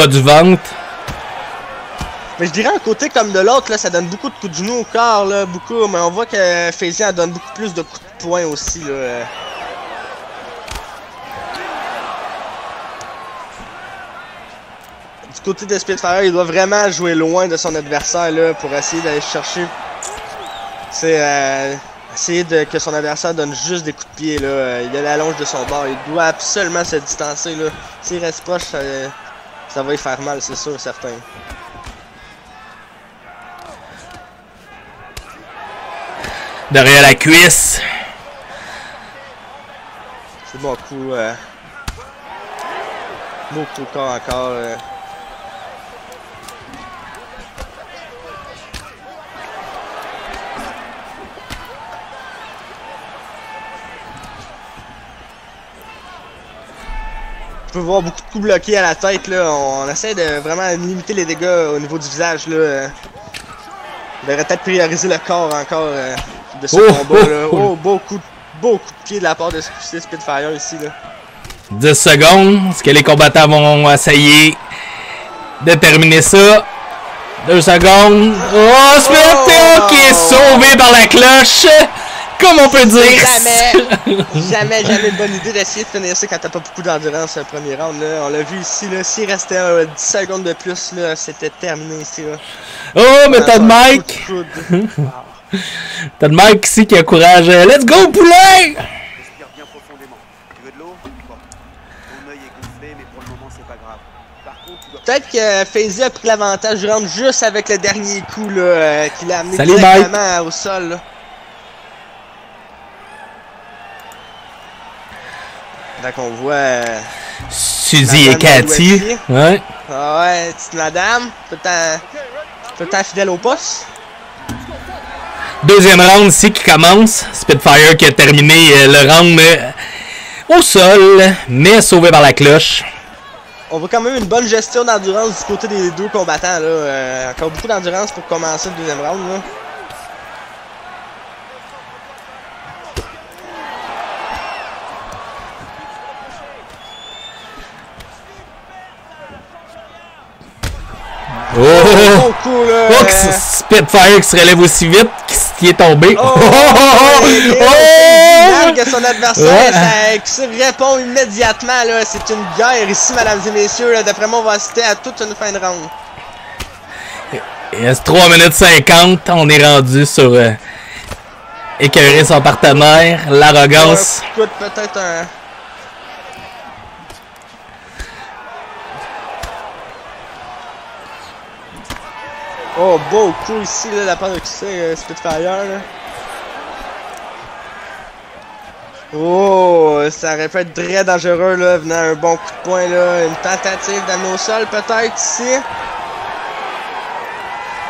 du ventre. Mais je dirais un côté comme de l'autre, là, ça donne beaucoup de coups de genoux au corps, là, beaucoup, mais on voit que FaZe en donne beaucoup plus de coups de poing aussi, là. Du côté de Spitfire, il doit vraiment jouer loin de son adversaire, là, pour essayer d'aller chercher. C'est essayer que son adversaire donne juste des coups de pied, là. Il a la longe de son bord, il doit absolument se distancer, là. S'il reste proche, ça va lui faire mal, c'est sûr, certain. Derrière la cuisse. C'est bon coup. Beau coup corps encore. On peut voir beaucoup de coups bloqués à la tête. Là. On essaie de vraiment limiter les dégâts au niveau du visage. Là. On devrait peut-être prioriser le corps encore. De ce combat là. Oh, beau coup de pied de la part de Spitfire ici là. 10 secondes. Est-ce que les combattants vont essayer de terminer ça? 2 secondes. Oh, Spit qui est sauvé par la cloche. Comme on peut dire. Jamais une bonne idée d'essayer de finir ça quand t'as pas beaucoup d'endurance le premier round. Là. On l'a vu ici, là, s'il restait 10 secondes de plus, là, c'était terminé ici. Là. Oh, mais t'as de Mike. T'as de Mike ici qui a courage. Let's go, poulet! Respire bien profondément. Tu veux de l'eau? Bon. Ton œil est gonflé, mais pour le moment, c'est pas grave. Par contre, tu dois... Peut-être que FaZe a pris l'avantage du round juste avec le dernier coup là, qu'il a amené Salut, directement au sol. Là. Donc on voit Suzy et Cathy. Ouais. Ah ouais, petite madame, tout le temps fidèle au poste. Deuxième round ici qui commence. Spitfire qui a terminé le round au sol, mais sauvé par la cloche. On voit quand même une bonne gestion d'endurance du côté des deux combattants. Là. Encore beaucoup d'endurance pour commencer le deuxième round. Là. Oh! Coup, là, oh Spitfire qui se relève aussi vite qui est tombé. Il que son adversaire qui se répond immédiatement. Là. C'est une guerre ici, mesdames et messieurs. D'après moi, on va assister à toute une fin de round. Il reste 3 minutes 50. On est rendu sur écœurer son partenaire. L'arrogance. Peut-être un... Oh, beau coup ici, là, la part de Spitfire, là. Oh, ça aurait pu être très dangereux, là, venant un bon coup de poing, là. Une tentative d'amener au sol, peut-être, ici.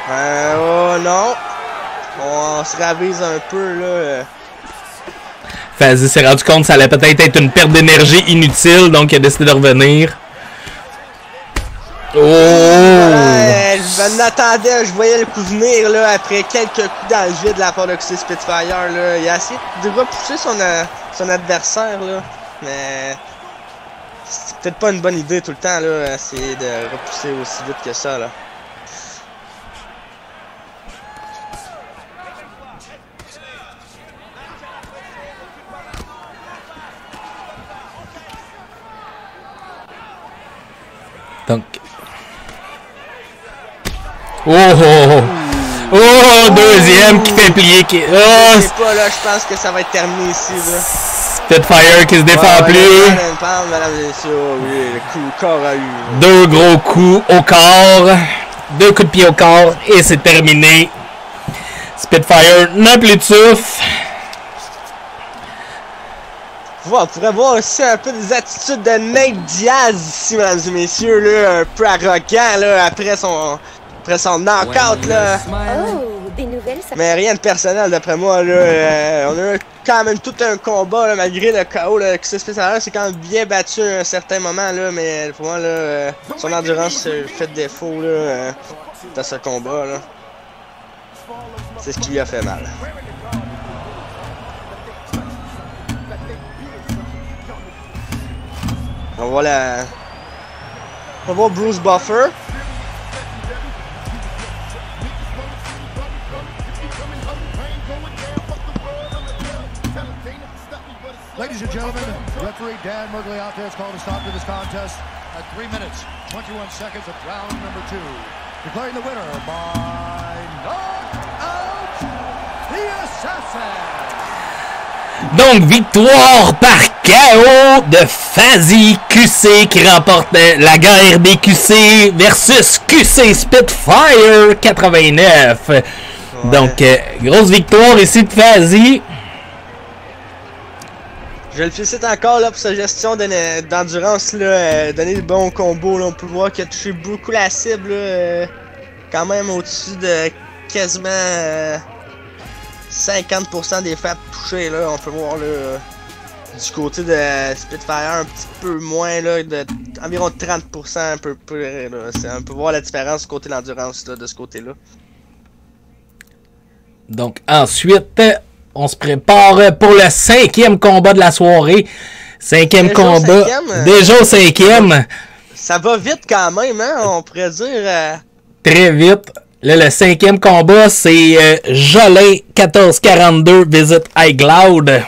Oh, non. On se ravise un peu, là. FaZe s'est rendu compte que ça allait peut-être être une perte d'énergie inutile, donc il a décidé de revenir. Oh! Je m'attendais, je voyais le coup venir là, après quelques coups dans le vide de la part de Spitfire. Là. Il a essayé de repousser son adversaire, là. Mais c'est peut-être pas une bonne idée tout le temps, là, essayer de repousser aussi vite que ça. Là. Donc. Oh, deuxième qui fait plier. Je sais pas, là, je pense que ça va être terminé ici. Là. Spitfire qui se défend plus. Oui, le coup au corps a eu. 2 gros coups au corps. 2 coups de pied au corps et c'est terminé. Spitfire n'a plus de souffle. On pourrait voir aussi un peu des attitudes de Nate Diaz ici, mesdames et messieurs, là, un peu arrogant là, après son knockout. Là. Oh, des nouvelles, ça... Mais rien de personnel d'après moi. Là, on a eu quand même tout un combat là, malgré le KO. Spitfire c'est quand même bien battu à un certain moment, là, mais pour moi, là, son endurance fait défaut là, dans ce combat. Là. C'est ce qui lui a fait mal. On va voir Bruce Buffer. Ladies and gentlemen, referee Dan Miragliotta has called a stop to this contest at 3 minutes, 21 seconds of round number 2. Declaring the winner by knockout, the Assassin. Donc, victoire par KO de FaZe QC qui remporte la guerre des QC versus QC Spitfire 89. Ouais. Donc, grosse victoire ici de FaZe. Je le félicite encore là, pour sa gestion d'endurance, donner de bons combos. Là. On peut voir qu'il a touché beaucoup la cible, là, quand même au-dessus de quasiment 50% des frappes touchées. Là. On peut voir là, du côté de Spitfire un petit peu moins, là, environ 30% un peu près. On peut voir la différence du côté de l'endurance de ce côté-là. Donc ensuite, on se prépare pour le 5e combat de la soirée. 5e combat. Déjà au 5e. Ça va vite quand même, hein, on pourrait dire. Très vite. Là, le 5e combat, c'est Jolin 1442 Visit iCloud.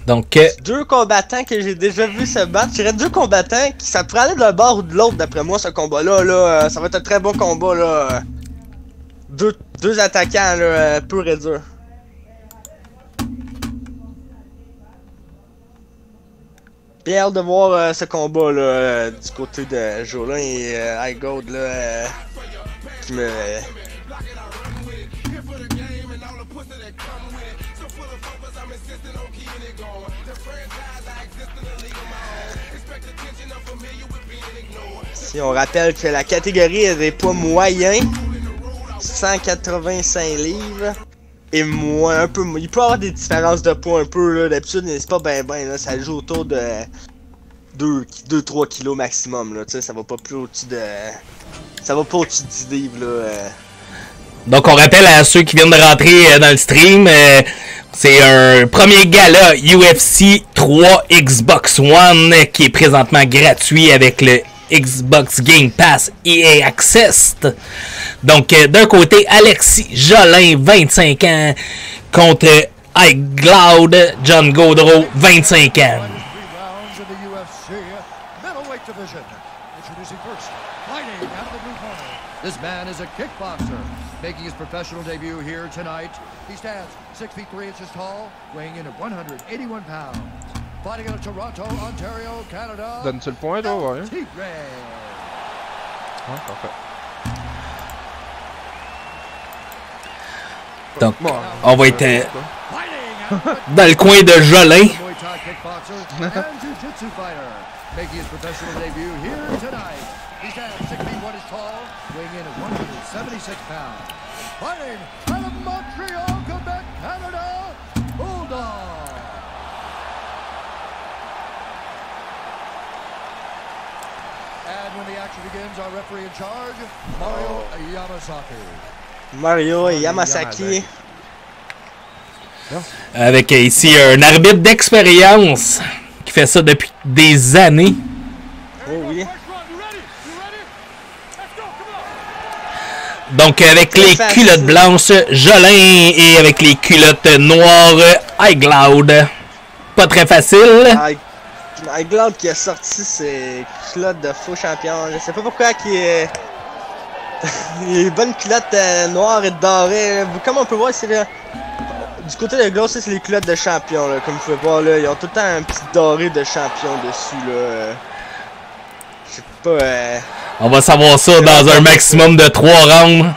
Donc, deux combattants que j'ai déjà vu se battre. Je dirais deux combattants qui ça pourrait aller d'un bord ou de l'autre d'après moi ce combat-là. Là, ça va être un très bon combat là. Deux attaquants là, pur et dur. Bien hâte de voir ce combat là du côté de Jolin et iGold là qui me. Si on rappelle que la catégorie est des poids moyens, 185 livres. Et moins un peu, il peut y avoir des différences de poids un peu là, d'habitude c'est pas ben là, ça joue autour de 2-3 kilos maximum là, tu sais, ça va pas plus au-dessus de, ça va pas au-dessus de 10 livres là. Donc on rappelle à ceux qui viennent de rentrer dans le stream, c'est un premier gala UFC 3 Xbox One qui est présentement gratuit avec le Xbox Game Pass EA Access. Donc, d'un côté, Alexis Jolin, 25 ans, contre iCloud, John Gaudreau, 25 ans. This man is a kickboxer, making his professional debut here tonight. He stands 6 feet 3 inches tall, weighing in at 181 pounds. Fighting out of Toronto, Ontario, Canada. Donne-tu le point, toi? Ouais. Ouais, parfait. Donc, on va être dans le coin de Jolin. Making his professional debut here tonight. He stands 6 feet 1 inches tall, weighing in at 176 pounds. Fighting out of Montreal, Quebec, Canada, Bulldog. And when the action begins, our referee in charge, Mario Yamasaki. Mario Yamasaki. Avec ici un arbitre d'expérience qui fait ça depuis des années. Oh oui. Donc avec les culottes blanches, Jolin, et avec les culottes noires, iCloud. Pas très facile. iCloud qui a sorti ses culottes de faux champion. Je sais pas pourquoi il est... les bonnes culottes noires et dorées. Comme on peut voir, c'est là. Du côté de Glow, c'est les culottes de champion. Là. Comme vous pouvez voir, là, ils ont tout le temps un petit doré de champion dessus. Là. Je sais pas. On va savoir ça dans un maximum de 3 rounds.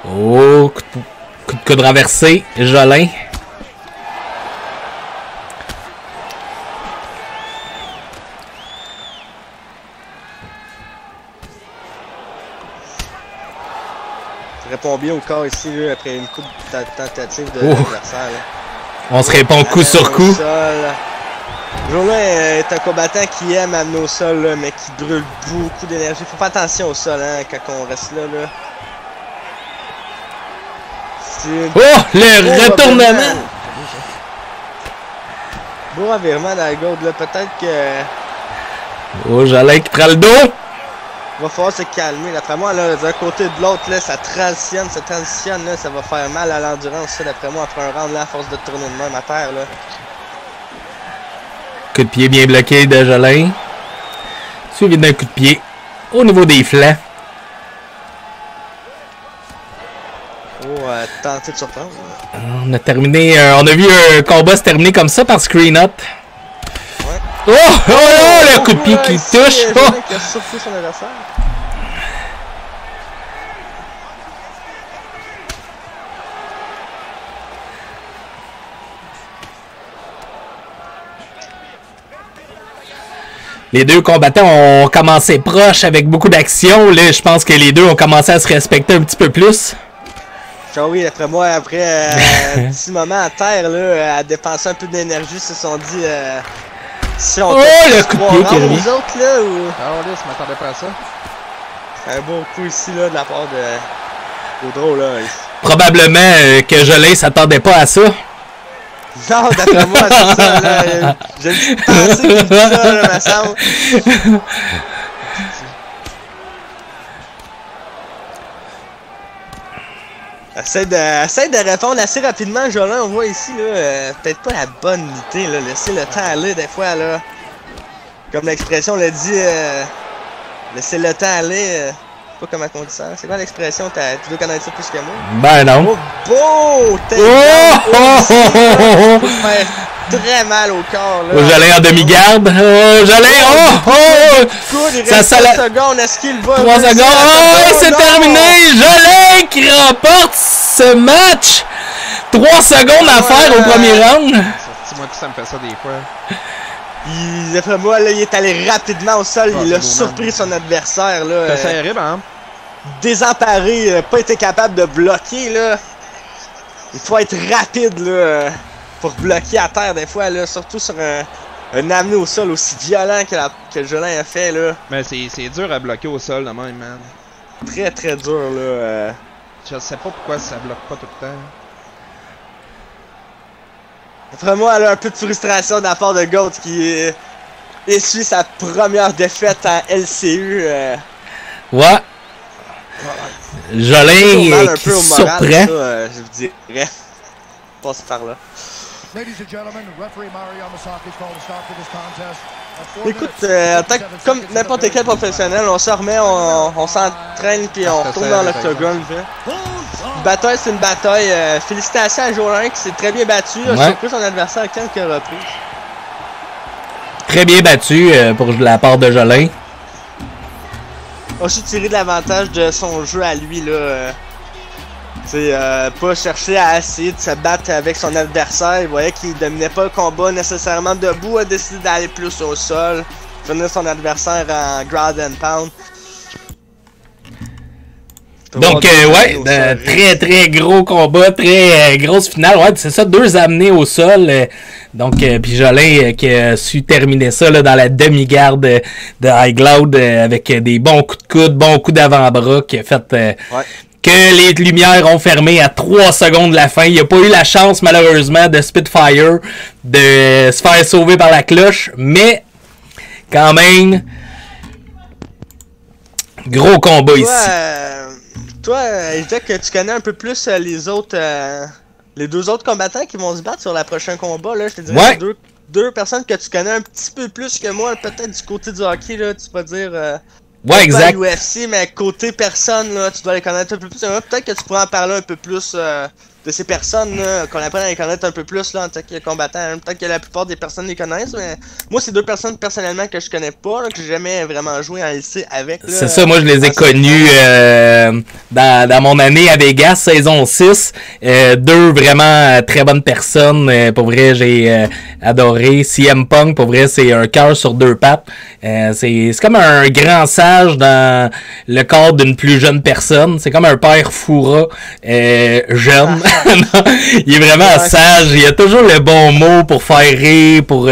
Oh, coup de coude renversé, Jolin. Répond bien au corps ici là, après une coupe de tentative de l'adversaire. On se répond coup sur coup. Jolin est un combattant qui aime amener au sol, là, mais qui brûle beaucoup d'énergie. Faut faire attention au sol hein, quand on reste là. Oh, le retournement! Beau revirement dans la gauche, là. Peut-être que... Oh, Jolin qui prend le dos! Il va falloir se calmer. D'après moi, là, d'un côté de l'autre, là, ça transitionne, là, ça va faire mal à l'endurance, ça, d'après moi, après un round, là, à force de tourner de même à terre, là. Coup de pied bien bloqué de Jolin. Suivi d'un coup de pied au niveau des flancs. Oh, tenter de surprendre. On a terminé, on a vu un combat se terminer comme ça par screen up. Ouais. Oh, le coup de pied qui touche. Oh. Qui a surpris son adversaire. Les deux combattants ont commencé proches avec beaucoup d'action. Là, je pense que les deux ont commencé à se respecter un petit peu plus. Ah oui, d'après moi, après un petit moment à terre, là, à dépenser un peu d'énergie, ils se sont dit si on le coup de pied qui revient. les autres, là, ou... Ah ouais, je m'attendais pas à ça. C'est un beau coup ici, là, de la part de Gaudreau, là. Probablement que Jolin s'attendait pas à ça. Non, d'après moi, c'est ça, là. J'ai une petite pensée qui dit ça, là, me semble. Essaye de répondre assez rapidement, Jolin. On voit ici, là, peut-être pas la bonne unité, là. Laisser le temps aller, des fois, là. Comme l'expression le dit, laisser le temps aller. Je sais pas comment on dit ça. C'est quoi l'expression? Tu dois connaître ça plus que moi? Ben non. Oh, beau! Faire très mal au corps, là. Oh, Jolin en demi-garde. Oh, Jolin! Il reste 3 secondes. Est-ce qu'il va? 3 secondes. Oh, c'est terminé! Jolin qui remporte ce match! 3 secondes à faire au premier round. Moi, ça me fait ça des fois. D'après moi, là, il est allé rapidement au sol, il a surpris son adversaire, là. C'est serré, hein? Désemparé, pas été capable de bloquer, là. Il faut être rapide, là, pour bloquer à terre, des fois, là, surtout sur un amené au sol aussi violent que Jolin a fait, là. Mais c'est dur à bloquer au sol, de même, man. Très, très dur, là. Je sais pas pourquoi ça bloque pas tout le temps. Après moi, elle a un peu de frustration de la part de Goat qui essuie sa première défaite en LCU. Ouais. Jolin qui surprend. Je vous dirais. Passe par là. Écoute, comme n'importe quel professionnel, on se remet, on s'entraîne puis on retourne dans l'octogone. Une bataille, c'est une bataille. Félicitations à Jolin qui s'est très bien battu. Il a surpris son adversaire à quelques reprises. Très bien battu pour la part de Jolin. A su tirer de l'avantage de son jeu à lui, là. C'est pas chercher à essayer de se battre avec son adversaire. Il voyait qu'il dominait pas le combat nécessairement debout, a décidé d'aller plus au sol, finir son adversaire en ground and pound. Donc, ouais, très très gros combat, très grosse finale. Ouais, c'est ça, 2 amenés au sol. Donc, puis Jolin qui a su terminer ça là, dans la demi-garde de High Cloud avec des bons coups de coude, bons coups d'avant-bras qui a fait que les lumières ont fermé à 3 secondes de la fin. Il n'a pas eu la chance, malheureusement, de Spitfire de se faire sauver par la cloche, mais quand même, gros combat ici. Toi, je disais que tu connais un peu plus les 2 autres combattants qui vont se battre sur le prochain combat. Là, je te dirais deux personnes que tu connais un petit peu plus que moi, peut-être du côté du hockey, là, tu vas dire. Ouais, exact. Pas UFC, mais côté personne, là, tu dois les connaître un peu plus. Peut-être que tu pourrais en parler un peu plus de ces personnes, là, qu'on apprenne à les connaître un peu plus là, en tant que combattant. Peut-être que la plupart des personnes les connaissent, mais moi, c'est 2 personnes personnellement que je connais pas, là, que j'ai jamais vraiment joué en LC avec. C'est ça, moi je les ai connus dans mon année à Vegas, saison 6. 2 vraiment très bonnes personnes. Pour vrai, j'ai adoré. CM Punk, pour vrai, c'est un cœur sur 2 pattes. C'est comme un grand sage dans le corps d'une plus jeune personne. C'est comme un père Foura jeune. Non, il est vraiment sage. Il a toujours le bon mot pour faire rire, pour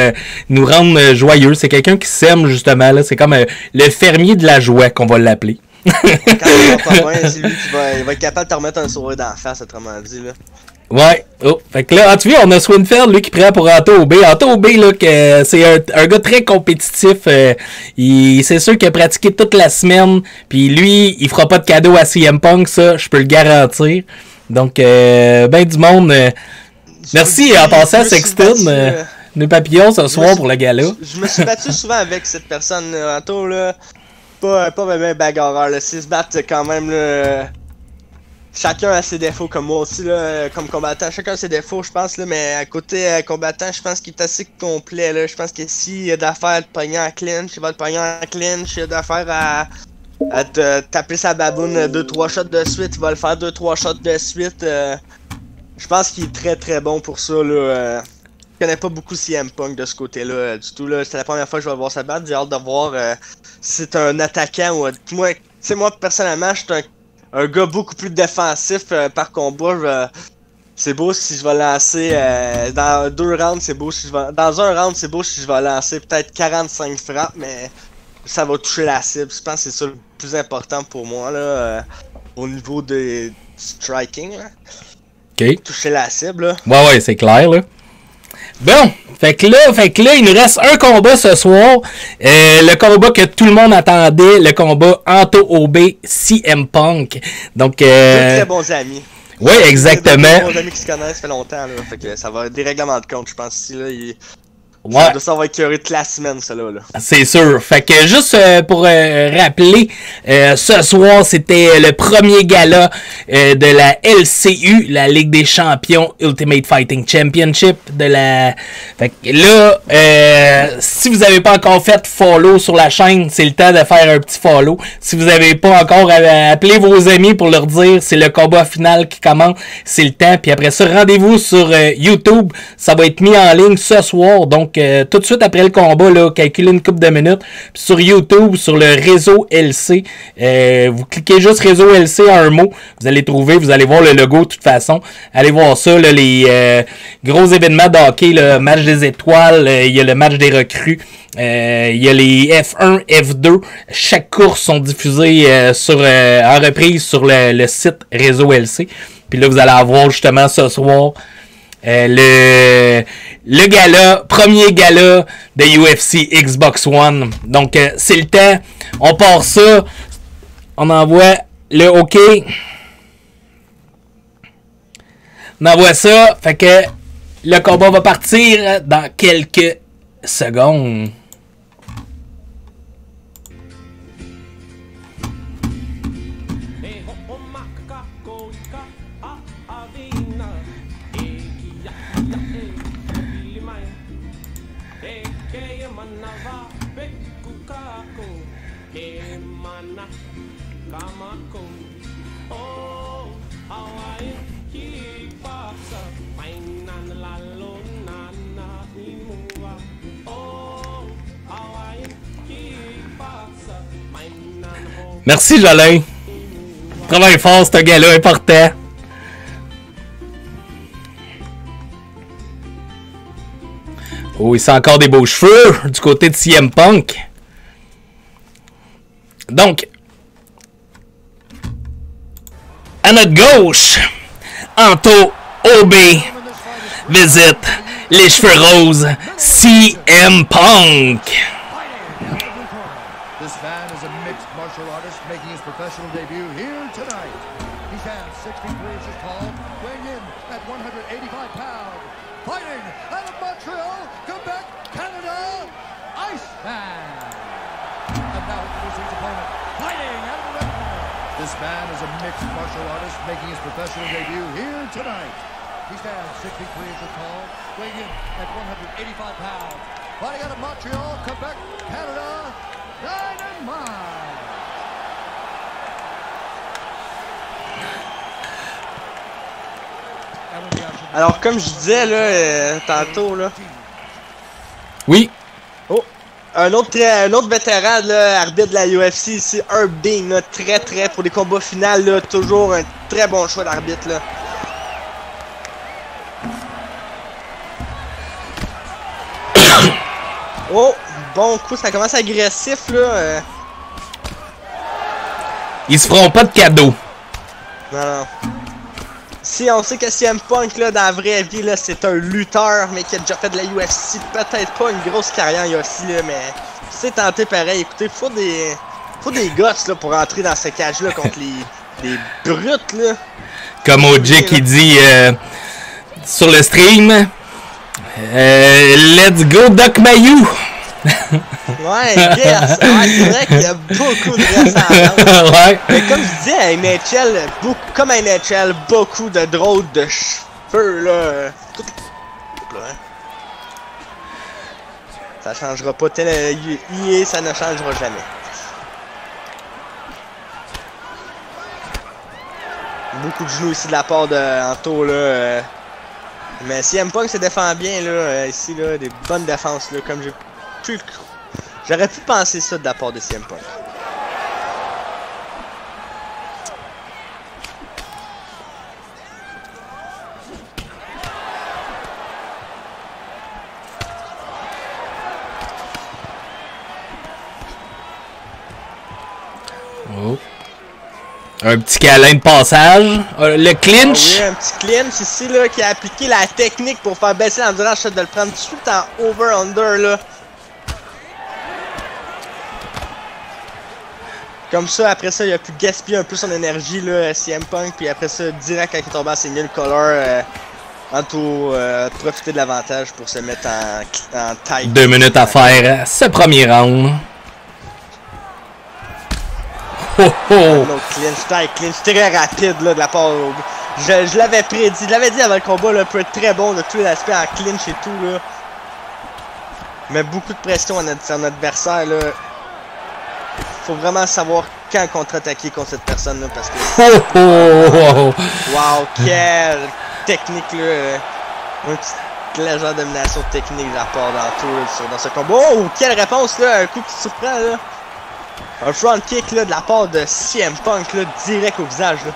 nous rendre joyeux. C'est quelqu'un qui s'aime, justement. Là. C'est comme le fermier de la joie qu'on va l'appeler. Quand il va pas bien, c'est lui qui va être capable de te remettre un sourire d'en face, autrement dit. Là. Ouais. Oh. Fait que là, tu vois, on a Swinfeld, lui, qui prend pour Anto Obé. Anto Obé, là, c'est un gars très compétitif. C'est sûr qu'il a pratiqué toute la semaine. Puis lui, il fera pas de cadeau à CM Punk, ça, je peux le garantir. Donc, ben du monde. Merci en passant à Sexton. Nos papillons ce soir pour le gala. Je me suis battu souvent avec cette personne, Anto, là. Pas vraiment bagarreur, là. S'ils se battent quand même, là. Chacun a ses défauts, comme moi aussi, là, comme combattant. Chacun a ses défauts, je pense, là, mais à côté combattant, je pense qu'il est assez complet, là. Je pense que s'il y a d'affaires de pogner en clinch, il va te pogner en clinch. Il y a d'affaires à te taper sa baboune 2-3 shots de suite, il va le faire 2-3 shots de suite. Je pense qu'il est très très bon pour ça, là. Je connais pas beaucoup CM Punk de ce côté-là, du tout, là. C'est la première fois que je vais voir sa battre. J'ai hâte de voir si c'est un attaquant ou... Moi, personnellement, je suis un gars beaucoup plus défensif par combat. C'est beau si je vais lancer dans 2 rounds, c'est beau si je vais... Dans un round, c'est beau si je vais lancer peut-être 45 frappes, mais ça va toucher la cible. Je pense que c'est ça le plus important pour moi, là, au niveau du striking, là. OK. Toucher la cible, là. Ouais, c'est clair, là. Bon, fait que là, il nous reste un combat ce soir. Le combat que tout le monde attendait, le combat Anto OB CM Punk. Donc, Deux très bons amis. Oui, exactement. Deux très bons amis qui se connaissent, ça fait longtemps, là. Fait que ça va être des règlements de compte, je pense. Ici, là, ouais. Ça va être curé toute la semaine, ça, là. C'est sûr. Fait que juste pour rappeler, ce soir, c'était le premier gala de la LCU, la Ligue des Champions Ultimate Fighting Championship. Fait que là, si vous n'avez pas encore fait follow sur la chaîne, c'est le temps de faire un petit follow. Si vous n'avez pas encore appelé vos amis pour leur dire c'est le combat final qui commence, c'est le temps. Puis après ça, rendez-vous sur YouTube. Ça va être mis en ligne ce soir. Donc, tout de suite après le combat, là, calculez une couple de minutes. Puis sur YouTube, sur le réseau LC, vous cliquez juste réseau LC en un mot. Vous allez trouver, vous allez voir le logo de toute façon. Allez voir ça, là, les gros événements de hockey, le match des étoiles, il y a le match des recrues. Il y a les F1, F2. Chaque course sont diffusées en reprise sur le site réseau LC. Puis là, vous allez avoir justement ce soir le gala, premier gala de UFC Xbox One. Donc, c'est le temps. On part ça. On envoie le OK. On envoie ça. Fait que le combat va partir dans quelques secondes. Merci, Jolin. Travaille fort, ce gars-là, important. Oh, il sent encore des beaux cheveux du côté de CM Punk. Donc, à notre gauche, Anto OB visite les cheveux roses CM Punk. This man is a mixed martial artist making his professional debut here tonight. He stands 6 feet 3 inches tall, weighing in at 185 pounds. Fighting out of Montreal, Quebec, Canada, Iceman. And now introducing his opponent, fighting out of the red corner. This man is a mixed martial artist making his professional debut here tonight. He stands 6 feet 3 inches tall, weighing in at 185 pounds. Fighting out of Montreal, Quebec, Canada, Dynamite! Alors, comme je disais là, tantôt, là. Oui. Oh, un autre vétéran, là, arbitre de la UFC ici, Herb Dean, là, très, pour des combats finaux, là, toujours un très bon choix d'arbitre, là. Oh, bon coup, ça commence agressif, là. Ils se feront pas de cadeaux. Non. Si on sait que CM Punk, là, dans la vraie vie, là, c'est un lutteur, mais qui a déjà fait de la UFC, peut-être pas une grosse carrière UFC, là, mais c'est tenté pareil. Écoutez, faut des gosses, là, pour entrer dans ce cage-là contre les brutes, là. Comme OJ qui dit sur le stream, let's go Doc Mayou. Ouais, yes. Ouais, c'est vrai qu'il y a beaucoup de ressemblance. Ouais. Mais comme je disais, à NHL, comme à NHL, beaucoup de drôles de cheveux, là. Tout, là. Ça changera pas. Tel EA, ça ne changera jamais. Beaucoup de genoux ici de la part de Anto, là. Mais CM Punk se défend bien, là. Ici, là, des bonnes défenses, là, comme j'ai pu. J'aurais pu penser ça de la part de CM Punk. Oh. Un petit câlin de passage. Le clinch. Ah oui, un petit clinch ici là, qui a appliqué la technique pour faire baisser l'endurance, de le prendre tout de suite en over-under là. Comme ça, après ça, il a pu gaspiller un peu son énergie là, CM Punk, puis après ça, direct quand il est tombé en single color, Anto profiter de l'avantage pour se mettre en taille. 2 minutes à faire ce premier round. Oh oh! Un autre clinch très rapide là, de la part. Je l'avais prédit, je l'avais dit avant le combat, là, peut être très bon de tous les aspects en clinch et tout là. Mais beaucoup de pression à notre adversaire là. Faut vraiment savoir quand contre-attaquer contre cette personne là parce que. Oh oh! Wow, quelle technique là. Une petite légère domination technique de la part d'Anto dans ce combat. Oh, quelle réponse là, un coup qui surprend là. Un front kick là, de la part de CM Punk là, direct au visage là.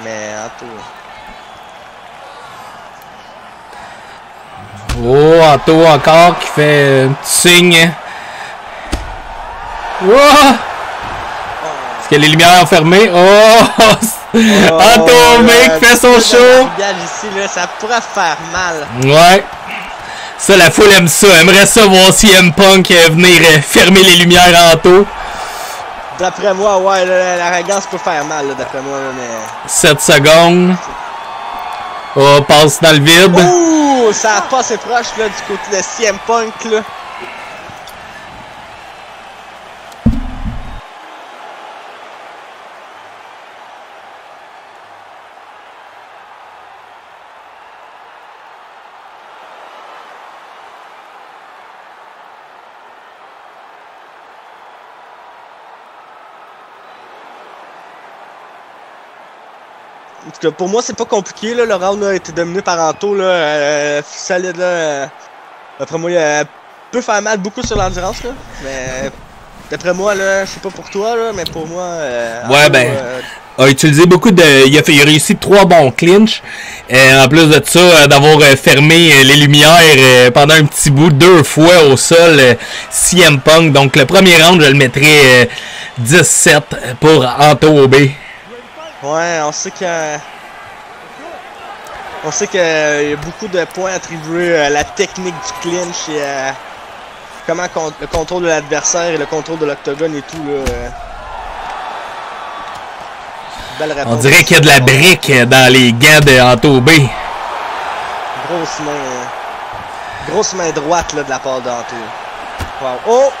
Mais Anto. Oh, Anto encore qui fait un petit signe. Oh! Est-ce que les lumières ont fermé? Oh! Anto qui fait son show! Ici, là, ça pourrait faire mal. Ouais. Ça, la foule aime ça. Aimerait ça voir CM Punk venir fermer les lumières Anto. D'après moi, ouais, l'arrogance peut faire mal, d'après moi. Là, mais... 7 secondes. Oh, passe dans le vide. Ouh, ça a passé proche là, du côté de CM Punk. Là. En tout cas, pour moi, c'est pas compliqué. Là. Le round a été dominé par Anto. Là, solide. Là. D'après moi, il peut faire mal beaucoup sur l'endurance. Mais d'après moi, là, je sais pas pour toi, là, mais pour moi. Ouais, Anto, ben. A utilisé beaucoup de. Il a réussi 3 bons clinches. En plus de ça, d'avoir fermé les lumières pendant un petit bout 2 fois au sol CM Punk. Donc le premier round, je le mettrais 17 pour Anto OB. Ouais, on sait qu'il y a beaucoup de points attribués à la technique du clinch et à comment le contrôle de l'adversaire et le contrôle de l'octogone et tout là. Belle réponse. On dirait qu'il y a de la brique dans les gants de Anto B. Grosse main droite là, de la part d'Anto. Wow. Oh!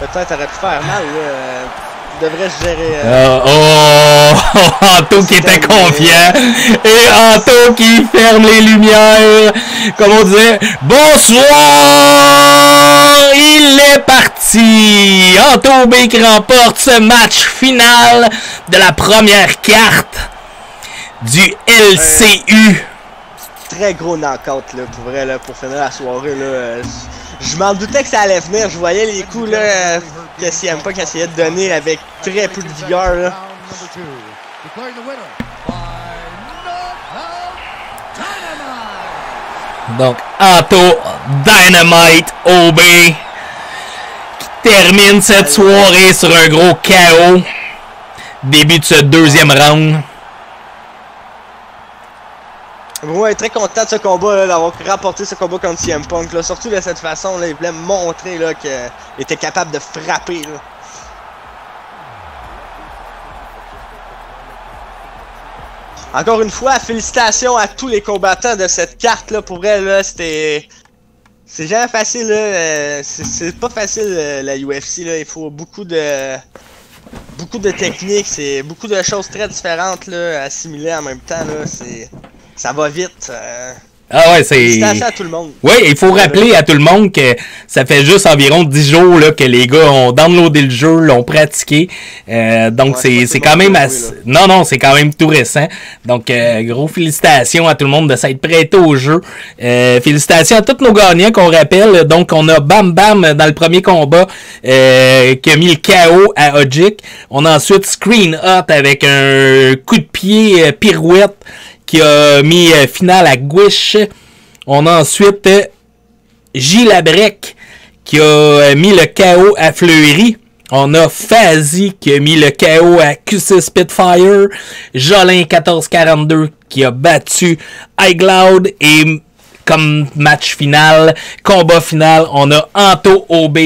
Peut-être aurait pu faire mal là. Devrait gérer. Anto qui était confiant et Anto qui ferme les lumières. Comme on disait, bonsoir! Il est parti! Anto B qui remporte ce match final de la première carte du LCU. Très gros knockout là, pour vrai là, pour finir la soirée là. Je m'en doutais que ça allait venir, je voyais les coups là, que CM Punk essayait de donner avec très peu de vigueur là. Donc Anto Dynamite OB qui termine cette soirée sur un gros KO. Début de ce deuxième round. Ouais, très content de ce combat, d'avoir remporté ce combat contre CM Punk. Là. Surtout de cette façon, là, il voulait montrer qu'il était capable de frapper. Là. Encore une fois, félicitations à tous les combattants de cette carte. Là. Pour vrai, là, c'était... C'est jamais facile. Là. C'est pas facile, la UFC. Là. Il faut beaucoup de techniques. C'est beaucoup de choses très différentes là, assimiler en même temps. Là. Ça va vite. Ah ouais, c'est... Félicitations à tout le monde. Oui, il faut rappeler à tout le monde que ça fait juste environ 10 jours là, que les gars ont downloadé le jeu, l'ont pratiqué. Donc ouais, c'est quand même assez... Non, c'est quand même tout récent. Donc, gros félicitations à tout le monde de s'être prêté au jeu. Félicitations à tous nos gagnants qu'on rappelle. Donc, on a Bam Bam dans le premier combat qui a mis le KO à Odjick. On a ensuite Screen Hot avec un coup de pied pirouette qui a mis finale à Guiche. On a ensuite J. Labrec qui a mis le KO à Fleury. On a Fazi qui a mis le KO à QC Spitfire. Jolin 1442 qui a battu iCloud. Et comme match final, combat final, on a Anto OB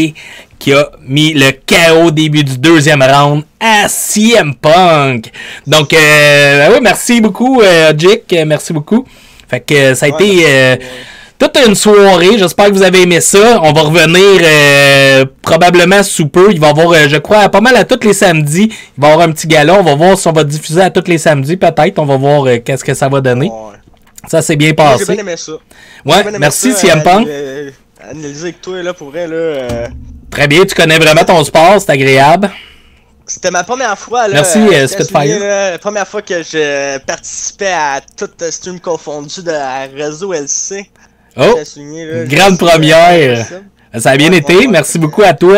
qui a mis le KO début du deuxième round à CM Punk. Donc, oui, merci beaucoup, Jake. Merci beaucoup. Fait que ça a été toute une soirée. J'espère que vous avez aimé ça. On va revenir probablement sous peu. Il va y avoir, je crois, pas mal à tous les samedis. Il va y avoir un petit gala. On va voir si on va diffuser à tous les samedis, peut-être. On va voir qu'est-ce que ça va donner. Ça s'est bien passé. J'ai bien aimé ça. Ouais, merci, CM Punk. Analyser avec toi, là, pour vrai, là... Très bien, tu connais vraiment ton sport, c'est agréable. C'était ma première fois, là. Merci, Spitfire. La première fois que je participais à tout stream confondu de la réseau LC. Oh, grande première. Ça a bien été. Merci beaucoup à toi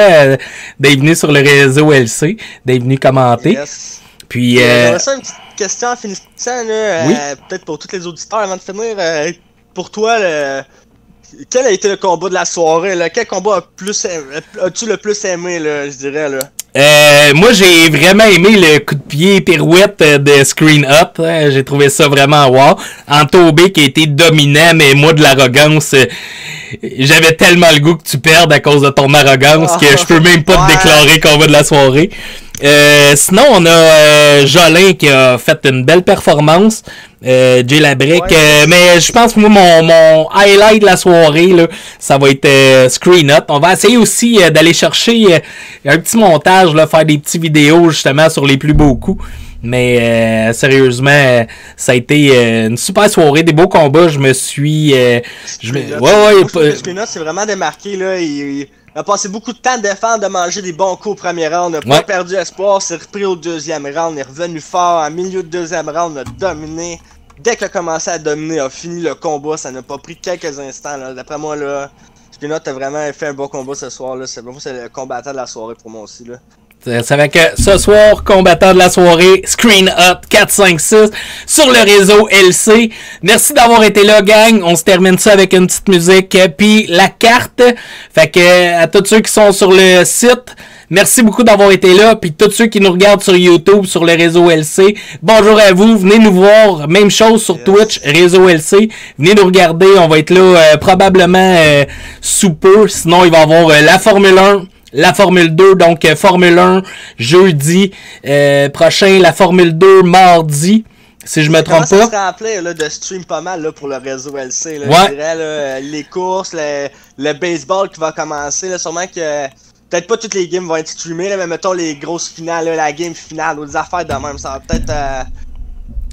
d'être venu sur le réseau LC, d'être venu commenter. Yes. Puis, j'aurais ça une petite question en finissant, là, oui? Peut-être pour tous les auditeurs avant de finir. Pour toi, quel a été le combat de la soirée, là? Quel combat as-tu le plus aimé, là, je dirais, là? Moi, j'ai vraiment aimé le coup de pied pirouette de Screen Up. J'ai trouvé ça vraiment wow. Anto B qui a été dominant, mais moi, de l'arrogance, j'avais tellement le goût que tu perdes à cause de ton arrogance que je peux même pas te déclarer combat de la soirée. Sinon, on a Jolin qui a fait une belle performance. Jay Labrec. Mais je pense que moi, mon highlight de la soirée, là, ça va être Screen Up. On va essayer aussi d'aller chercher un petit montage, là, faire des petites vidéos justement sur les plus beaux coups. Mais sérieusement, ça a été une super soirée, des beaux combats. Je me suis... Screen Up, c'est vraiment démarqué, là. Il a passé beaucoup de temps à défendre, de manger des bons coups au premier round. On n'a pas perdu espoir, s'est repris au deuxième round. On est revenu fort. En milieu de deuxième round, on a dominé. Dès qu'il a commencé à dominer, a fini le combat. Ça n'a pas pris quelques instants. D'après moi, là, Spinot a vraiment fait un bon combat ce soir. C'est le combattant de la soirée pour moi aussi. Là. Ça fait que ce soir, combattant de la soirée, Screen Up 456 sur le réseau LC. Merci d'avoir été là, gang. On se termine ça avec une petite musique puis la carte. Fait que à tous ceux qui sont sur le site, merci beaucoup d'avoir été là. Puis tous ceux qui nous regardent sur YouTube, sur le réseau LC, bonjour à vous. Venez nous voir. Même chose sur Twitch, réseau LC. Venez nous regarder. On va être là probablement sous peu. Sinon, il va y avoir la Formule 1. La Formule 2, donc Formule 1 jeudi prochain, la Formule 2 mardi, si je me trompe pas. Ça se remplir là, de stream pas mal là, pour le réseau LC. Là, je dirais, là, les courses, le baseball qui va commencer. Là, sûrement que peut-être pas toutes les games vont être streamées, là, mais mettons les grosses finales, là, la game finale, ou des affaires de même. Ça va peut-être...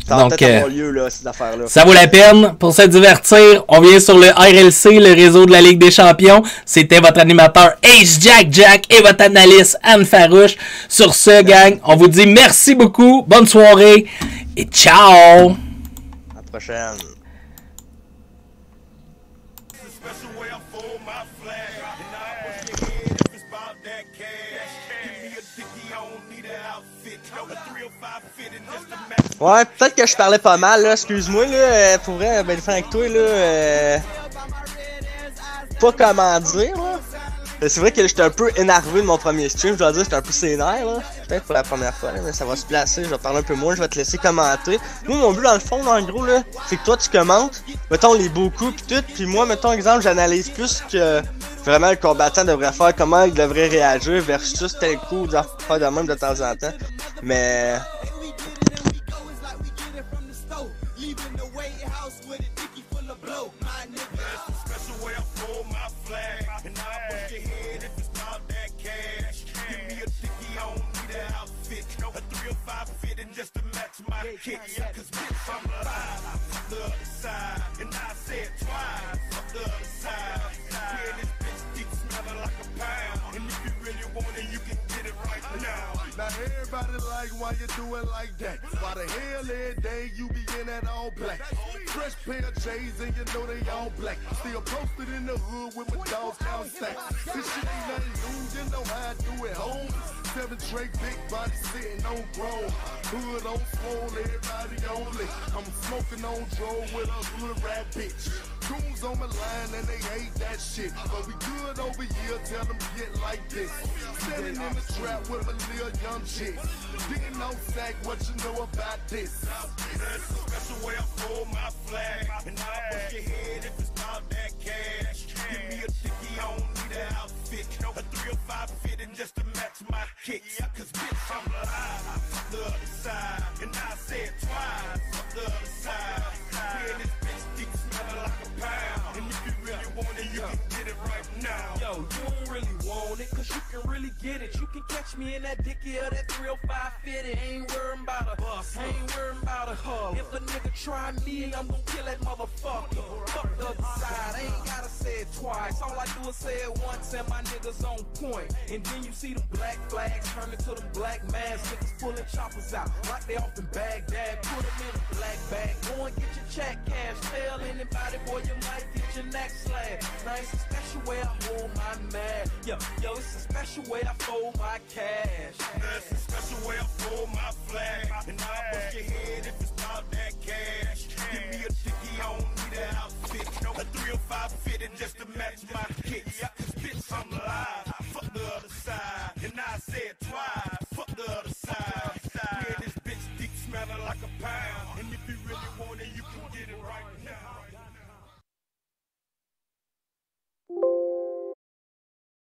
Ça va peut-être avoir lieu, là, ces affaires-là. Ça vaut la peine pour se divertir. On vient sur le RLC, le réseau de la Ligue des Champions. C'était votre animateur Ace Jack et votre analyste Anne Farouche. Sur ce, gang, on vous dit merci beaucoup. Bonne soirée et ciao! À la prochaine. Ouais, peut-être que je parlais pas mal, là, excuse-moi, là, pour vrai, ben, avec toi, là, pas comment dire, là. C'est vrai que j'étais un peu énervé de mon premier stream, je dois dire, j'étais un peu sénère, là. Peut-être pour la première fois, là, mais ça va se placer, je vais parler un peu moins, je vais te laisser commenter. Moi, mon but, dans le fond, là, en gros, là, c'est que toi, tu commentes, mettons, les beaux coups pis tout, pis moi, mettons, exemple, j'analyse plus que vraiment le combattant devrait faire, comment il devrait réagir versus tel coup, des affaires de même de temps en temps. Mais... Everybody like why you do it like that. Why the hell every day you be in that all black? Fresh pair of J's and you know they all black. Still posted in the hood with my dogs down stack. This shit ain't nothing new, you know how I do it home. 7 tray, big body sitting on grown. Hood on swole, everybody on lit. I'm smoking on dro with a hood rap bitch. Goons on my line and they hate that shit. But we good over here, tell them get like this. Standing in the trap with a little young chick. Digging no sack, what you know about this? That's a special way I fold my flag. And I'll push your head if it's not that cash. Give me a dickie, I don't need an outfit. A 305 fitting just to match my kicks. Cause bitch, I'm live. Fuck the other side. And I say it twice. Fuck the other side. We in this bitch deep smelling like a pound. And if you really want it, you can get it right now. Yo, you don't really want it, cause you can really get it. You can catch me in that dickie or that 305 fitted. Ain't worrying about a bus, ain't worrying about a hug. If a nigga try me, I'm gon' kill that motherfucker. Fuck the other side, I ain't gotta say it twice. All I do is say it once and my niggas on point. And then you see the black flags turn into them black masks. Niggas pulling choppers out like they off in Baghdad. Put them in a black bag, go and get your check cash. Tell anybody, boy, you might get your neck slashed. Now it's a special way I hold my man. Yo, it's a special way I fold my cash. That's a special way I fold my flag. And I'll bust your head if it's not that cash. Give me a dickie, I don't need an outfit. A 305 fitting just to match my kicks. Cause bitch, I'm live. Fuck the other side. And I say it twice.